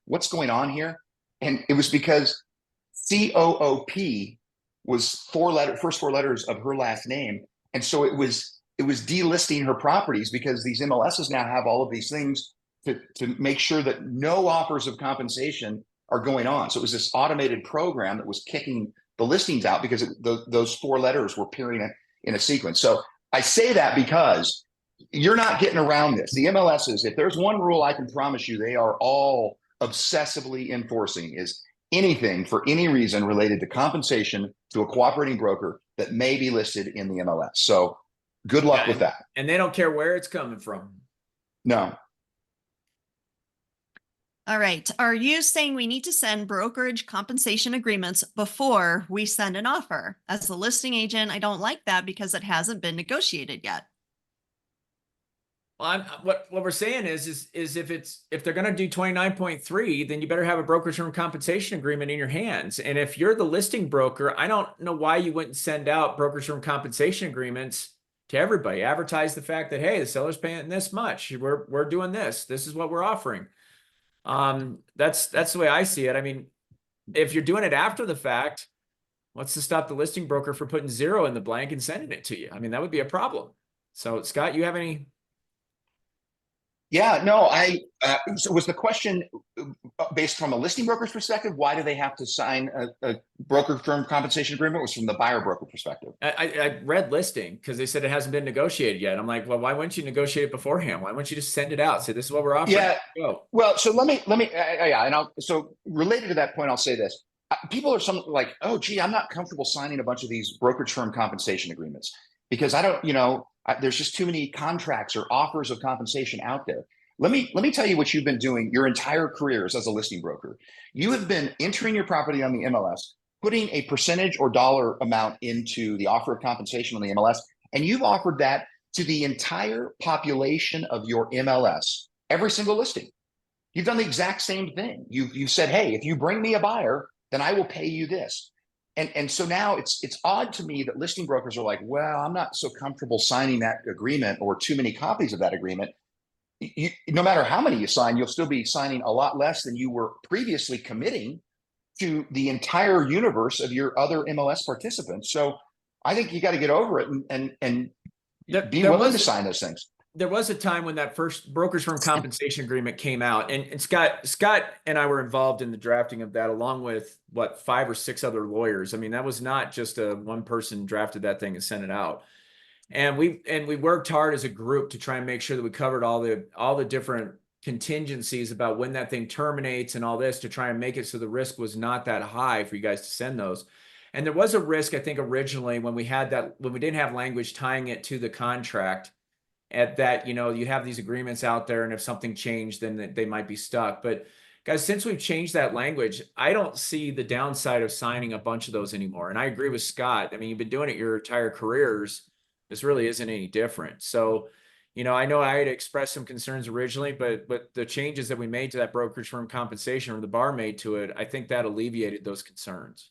What's going on here? And it was because COOP was first 4 letters of her last name. And so it was delisting her properties, because these MLSs now have all of these things to make sure that no offers of compensation are going on. So it was this automated program that was kicking the listings out, because those 4 letters were appearing in a sequence. So I say that because you're not getting around this. The MLSs, if there's one rule I can promise you, they are all obsessively enforcing, is anything for any reason related to compensation to a cooperating broker that may be listed in the MLS. So good luck with that. And they don't care where it's coming from. No. All right. Are you saying we need to send brokerage compensation agreements before we send an offer? As a listing agent, I don't like that because it hasn't been negotiated yet. Well, what we're saying is if they're going to do 29.3, then you better have a brokerage firm compensation agreement in your hands. And if you're the listing broker, I don't know why you wouldn't send out brokerage firm compensation agreements to everybody. Advertise the fact that, hey, the seller's paying this much. We're doing this. This is what we're offering. That's the way I see it. I mean, if you're doing it after the fact, what's to stop the listing broker for putting 0 in the blank and sending it to you? I mean, that would be a problem. So, Scott, you have any? Yeah, no, so was the question based from a listing broker's perspective, why do they have to sign a broker firm compensation agreement? Was from the buyer broker perspective? I read listing because they said it hasn't been negotiated yet. I'm like, well, why wouldn't you negotiate it beforehand? Why wouldn't you just send it out? Say, this is what we're offering. Yeah. Go. Well, so so related to that point, I'll say this. People are like, oh, gee, I'm not comfortable signing a bunch of these brokerage firm compensation agreements because I don't, there's just too many contracts or offers of compensation out there. Let me tell you what you've been doing your entire careers as a listing broker. You have been entering your property on the MLS, putting a percentage or dollar amount into the offer of compensation on the MLS, and you've offered that to the entire population of your MLS, every single listing. You've done the exact same thing. You've said, hey, if you bring me a buyer, then I will pay you this. And so now it's odd to me that listing brokers are like, well, I'm not so comfortable signing that agreement or too many copies of that agreement. No matter how many you sign, you'll still be signing a lot less than you were previously committing to the entire universe of your other MLS participants. So I think you got to get over it and be willing to sign those things. There was a time when that first brokerage firm compensation agreement came out, and Scott and I were involved in the drafting of that, along with 5 or 6 other lawyers. I mean, that was not just one person drafted that thing and sent it out. And we worked hard as a group to try and make sure that we covered all the different contingencies about when that thing terminates and all this, to try and make it so the risk was not that high for you guys to send those. And there was a risk, I think, originally when we didn't have language tying it to the contract, at that, you have these agreements out there, and if something changed, then they might be stuck. But guys, since we've changed that language, I don't see the downside of signing a bunch of those anymore. And I agree with Scott. I mean, you've been doing it your entire careers. This really isn't any different. So, I know I had expressed some concerns originally, but the changes that we made to that brokerage firm compensation, or the bar made to it, I think that alleviated those concerns.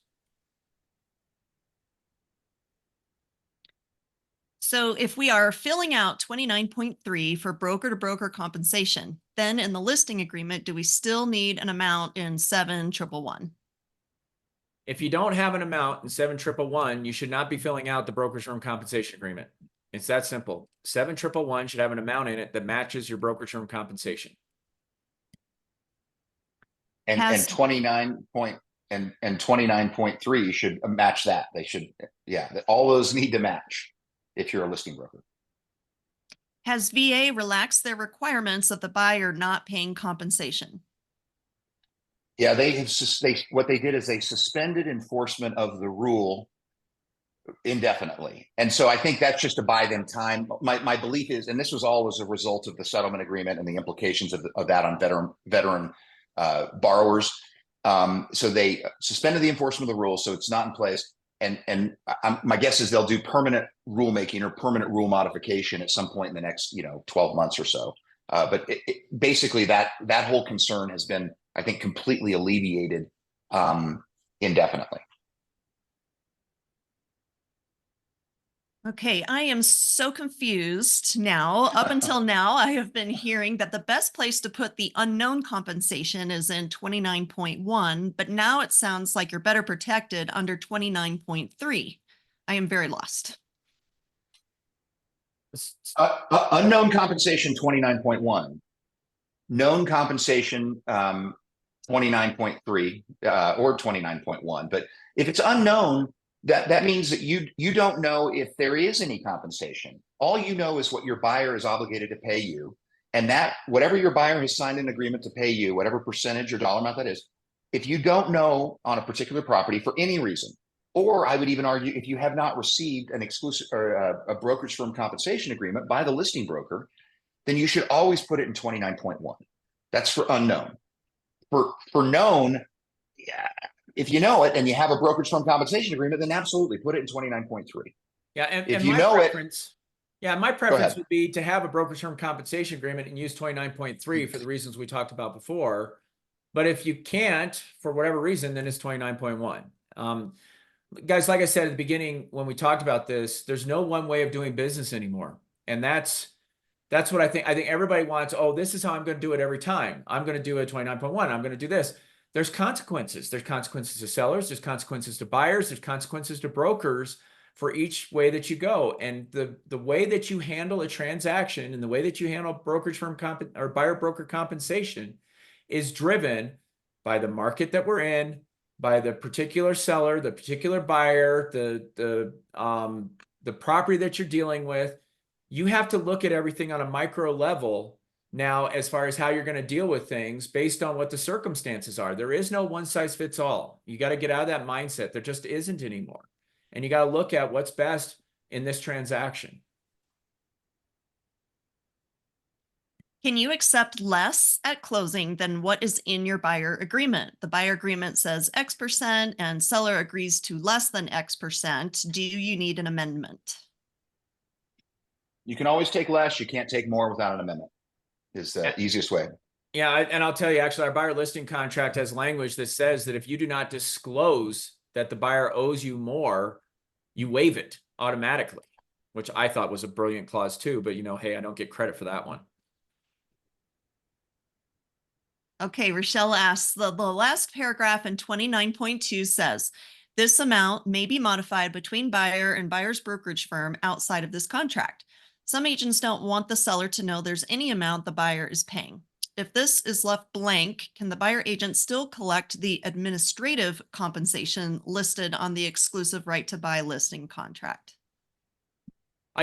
So if we are filling out 29.3 for broker to broker compensation, then in the listing agreement, do we still need an amount in 7,111? If you don't have an amount in 7,111, you should not be filling out the brokerage firm compensation agreement. It's that simple. 7,111 should have an amount in it that matches your brokerage firm compensation. And 29.3 should match that. They should, all those need to match if you're a listing broker. Has VA relaxed their requirements of the buyer not paying compensation? Yeah, what they did is they suspended enforcement of the rule indefinitely. And so I think that's just to buy them time. My belief is, and this was all as a result of the settlement agreement and the implications of that on veteran borrowers. So they suspended the enforcement of the rule, so it's not in place. And my guess is they'll do permanent rulemaking or permanent rule modification at some point in the next 12 months or so. But basically that whole concern has been, I think, completely alleviated indefinitely. Okay, I am so confused now. Up until now, I have been hearing that the best place to put the unknown compensation is in 29.1, but now it sounds like you're better protected under 29.3. I am very lost. Unknown compensation 29.1, known compensation 29.3 or 29.1. But if it's unknown, that means that you don't know if there is any compensation. All you know is what your buyer is obligated to pay you, and that whatever your buyer has signed an agreement to pay you, whatever percentage or dollar amount that is, if you don't know on a particular property for any reason, or I would even argue if you have not received an exclusive or a brokerage firm compensation agreement by the listing broker, then you should always put it in 29.1. That's for unknown. for known, yeah, if you know it and you have a brokerage firm compensation agreement, then absolutely put it in 29.3. Yeah, If and you my know it, preference, yeah, my go preference ahead. would be to have a brokerage firm compensation agreement and use 29.3 for the reasons we talked about before. But if you can't, for whatever reason, then it's 29.1. Guys, like I said at the beginning, when we talked about this, there's no one way of doing business anymore. And that's what I think. I think everybody wants, oh, this is how I'm going to do it every time. I'm going to do a 29.1. I'm going to do this. There's consequences. There's consequences to sellers. There's consequences to buyers. There's consequences to brokers for each way that you go. And the way that you handle a transaction and the way that you handle brokerage firm or buyer broker compensation is driven by the market that we're in, by the particular seller, the particular buyer, the property that you're dealing with. You have to look at everything on a micro level now as far as how you're going to deal with things based on what the circumstances are. There is no one size fits all. You got to get out of that mindset. There just isn't anymore. And you got to look at what's best in this transaction. Can you accept less at closing than what is in your buyer agreement? The buyer agreement says X% and seller agrees to less than X%. Do you need an amendment? You can always take less. You can't take more without an amendment is the easiest way. Yeah, and I'll tell you, actually, our buyer listing contract has language that says that if you do not disclose that the buyer owes you more, you waive it automatically, which I thought was a brilliant clause too. But, hey, I don't get credit for that one. Okay, Rochelle asks, the last paragraph in 29.2 says, this amount may be modified between buyer and buyer's brokerage firm outside of this contract. Some agents don't want the seller to know there's any amount the buyer is paying. If this is left blank, can the buyer agent still collect the administrative compensation listed on the exclusive right to buy listing contract?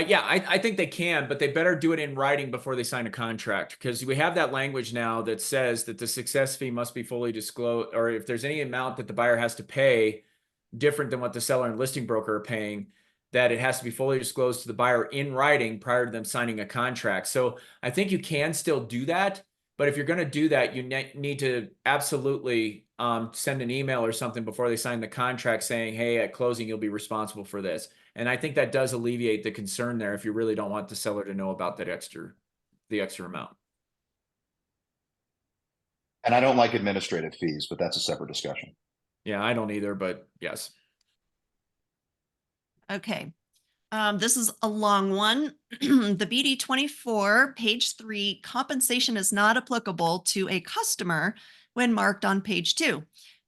Yeah, I think they can, but they better do it in writing before they sign a contract, because we have that language now that says that the success fee must be fully disclosed, or if there's any amount that the buyer has to pay different than what the seller and listing broker are paying, that it has to be fully disclosed to the buyer in writing prior to them signing a contract. So I think you can still do that, but if you're going to do that, you need to absolutely send an email or something before they sign the contract saying, hey, at closing, you'll be responsible for this. And I think that does alleviate the concern there if you really don't want the seller to know about the extra amount. And I don't like administrative fees, but that's a separate discussion. Yeah, I don't either, but yes. Okay. This is a long one. The BD 24, page 3, compensation is not applicable to a customer when marked on page 2.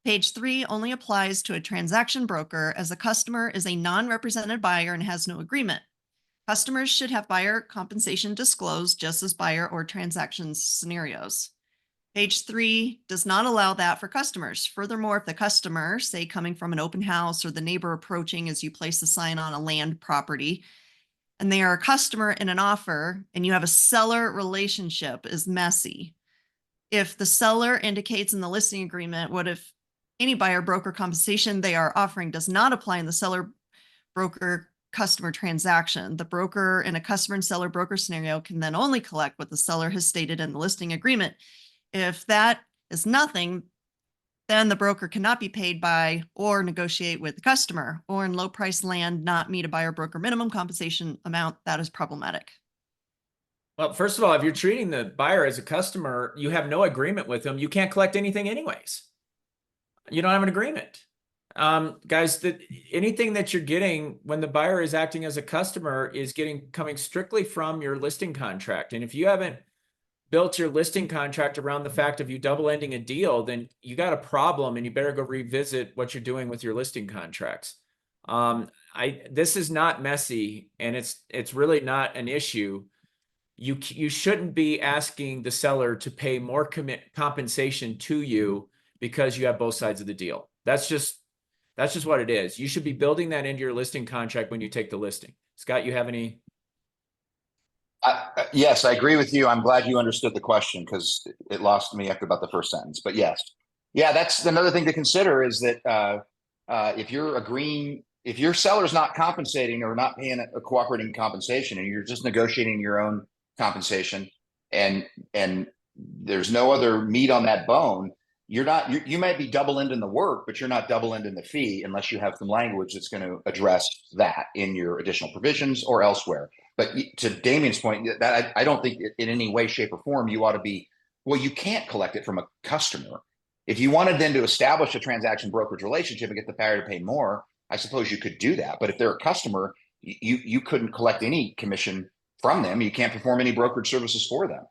Page 3 only applies to a transaction broker, as a customer is a non-represented buyer and has no agreement. Customers should have buyer compensation disclosed just as buyer or transaction scenarios. Page 3 does not allow that for customers. Furthermore, if the customer, say coming from an open house or the neighbor approaching as you place a sign on a land property, and they are a customer in an offer and you have a seller relationship, is messy. If the seller indicates in the listing agreement, what if any buyer broker compensation they are offering does not apply in the seller broker customer transaction, the broker in a customer and seller broker scenario can then only collect what the seller has stated in the listing agreement. If that is nothing, then the broker cannot be paid by or negotiate with the customer, or in low price land not meet a buyer broker minimum compensation amount. That is problematic. Well, first of all, if you're treating the buyer as a customer, you have no agreement with them. You can't collect anything anyways. You don't have an agreement. Guys, anything that you're getting when the buyer is acting as a customer is coming strictly from your listing contract. And if you haven't built your listing contract around the fact of you double ending a deal, then you got a problem and you better go revisit what you're doing with your listing contracts. This is not messy, and it's really not an issue. You shouldn't be asking the seller to pay more compensation to you because you have both sides of the deal. That's just what it is. You should be building that into your listing contract when you take the listing. Scott, you have any? Yes, I agree with you. I'm glad you understood the question, because it lost me after about the first sentence. But yes, yeah, that's another thing to consider, is that if your seller's not compensating or not paying a cooperating compensation, and you're just negotiating your own compensation, and there's no other meat on that bone, you might be double ending the work, but you're not double ending the fee unless you have some language that's going to address that in your additional provisions or elsewhere. But to Damian's point, that I don't think in any way, shape, or form you ought to be, well, you can't collect it from a customer. If you wanted then to establish a transaction brokerage relationship and get the buyer to pay more, I suppose you could do that. But if they're a customer, you couldn't collect any commission from them. You can't perform any brokerage services for them.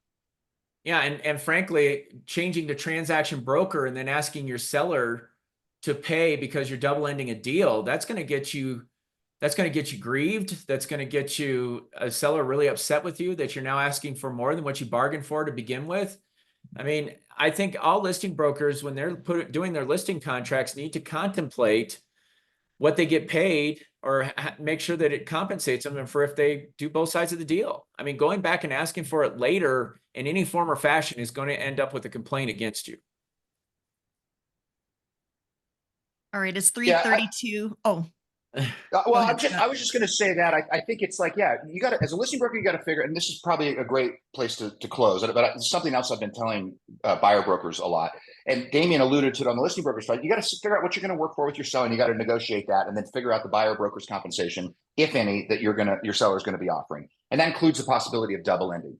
Yeah, and frankly, changing to transaction broker and then asking your seller to pay because you're double ending a deal, that's going to get you grieved. That's going to get you a seller really upset with you that you're now asking for more than what you bargained for to begin with. I mean, I think all listing brokers, when they're doing their listing contracts, need to contemplate what they get paid or make sure that it compensates them for if they do both sides of the deal. I mean, going back and asking for it later in any form or fashion is going to end up with a complaint against you. All right, it's 3:32. Well, I was just going to say that I think it's like, yeah, you got to, as a listing broker, you got to figure, and this is probably a great place to close, but it's something else I've been telling buyer brokers a lot. And Damian alluded to it on the listing broker side. You got to figure out what you're going to work for with your seller, and you got to negotiate that, and then figure out the buyer broker's compensation, if any, that your seller is going to be offering. And that includes the possibility of double ending.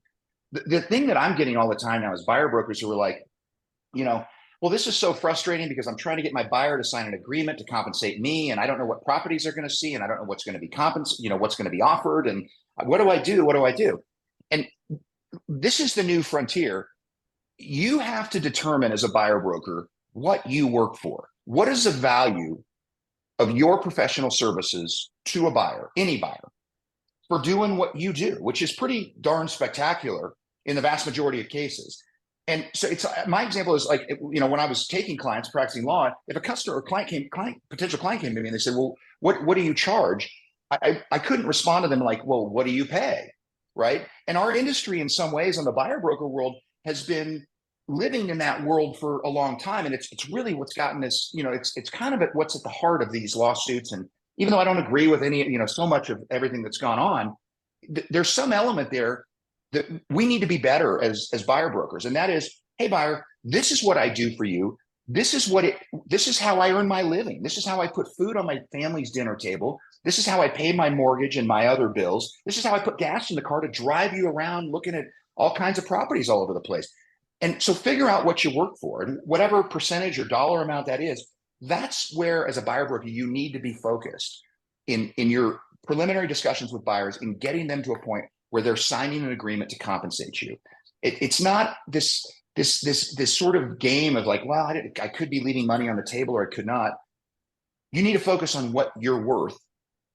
The thing that I'm getting all the time now is buyer brokers who are like, well, this is so frustrating because I'm trying to get my buyer to sign an agreement to compensate me, and I don't know what properties they're going to see, and I don't know what's going to be what's going to be offered, and what do I do? What do I do? And this is the new frontier. You have to determine as a buyer broker what you work for. What is the value of your professional services to a buyer, any buyer, for doing what you do, which is pretty darn spectacular in the vast majority of cases. And so my example is like, when I was taking clients practicing law, if a customer or potential client came to me and they said, well, what do you charge? I couldn't respond to them like, well, what do you pay? Right. And our industry in some ways on the buyer broker world has been living in that world for a long time. And it's really what's gotten this, it's kind of what's at the heart of these lawsuits. And even though I don't agree with any, so much of everything that's gone on, there's some element there that we need to be better as buyer brokers. And that is, hey, buyer, this is what I do for you. This is how I earn my living. This is how I put food on my family's dinner table. This is how I pay my mortgage and my other bills. This is how I put gas in the car to drive you around looking at all kinds of properties all over the place. And so figure out what you work for, and whatever percentage or dollar amount that is, that's where, as a buyer broker, you need to be focused in your preliminary discussions with buyers in getting them to a point where they're signing an agreement to compensate you. It's not this sort of game of like, well, I could be leaving money on the table or I could not. You need to focus on what you're worth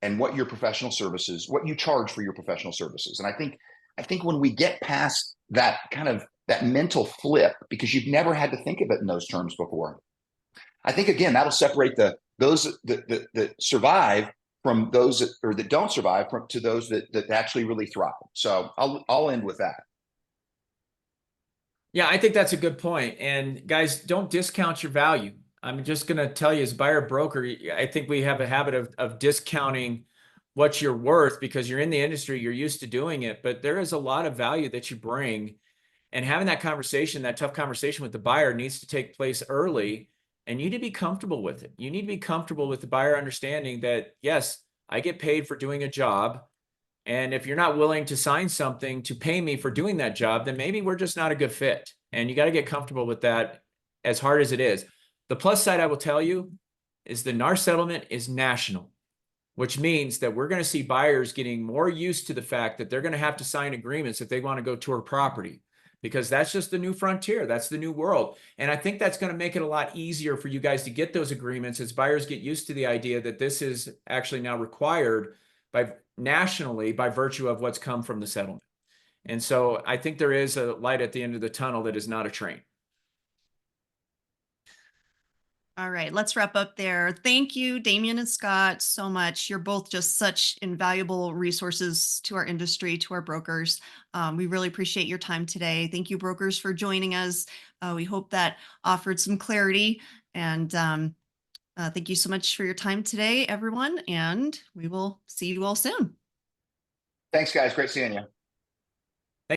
and what your professional services, what you charge for your professional services. And I think when we get past that kind of that mental flip, because you've never had to think of it in those terms before, I think again that'll separate those that survive from those that don't survive to those that actually really thrive. So I'll end with that. Yeah, I think that's a good point. And guys, don't discount your value. I'm just going to tell you, as a buyer broker, I think we have a habit of discounting what you're worth because you're in the industry, you're used to doing it, but there is a lot of value that you bring. And having that conversation, that tough conversation with the buyer, needs to take place early. And you need to be comfortable with it. You need to be comfortable with the buyer understanding that, yes, I get paid for doing a job. And if you're not willing to sign something to pay me for doing that job, then maybe we're just not a good fit. And you got to get comfortable with that, as hard as it is. The plus side I will tell you is the NAR settlement is national, which means that we're going to see buyers getting more used to the fact that they're going to have to sign agreements if they want to go tour property, because that's just the new frontier. That's the new world. And I think that's going to make it a lot easier for you guys to get those agreements as buyers get used to the idea that this is actually now required nationally by virtue of what's come from the settlement. And so I think there is a light at the end of the tunnel that is not a train. All right, let's wrap up there. Thank you, Damian and Scott, so much. You're both just such invaluable resources to our industry, to our brokers. We really appreciate your time today. Thank you, brokers, for joining us. We hope that offered some clarity. And thank you so much for your time today, everyone. And we will see you all soon. Thanks, guys. Great seeing you.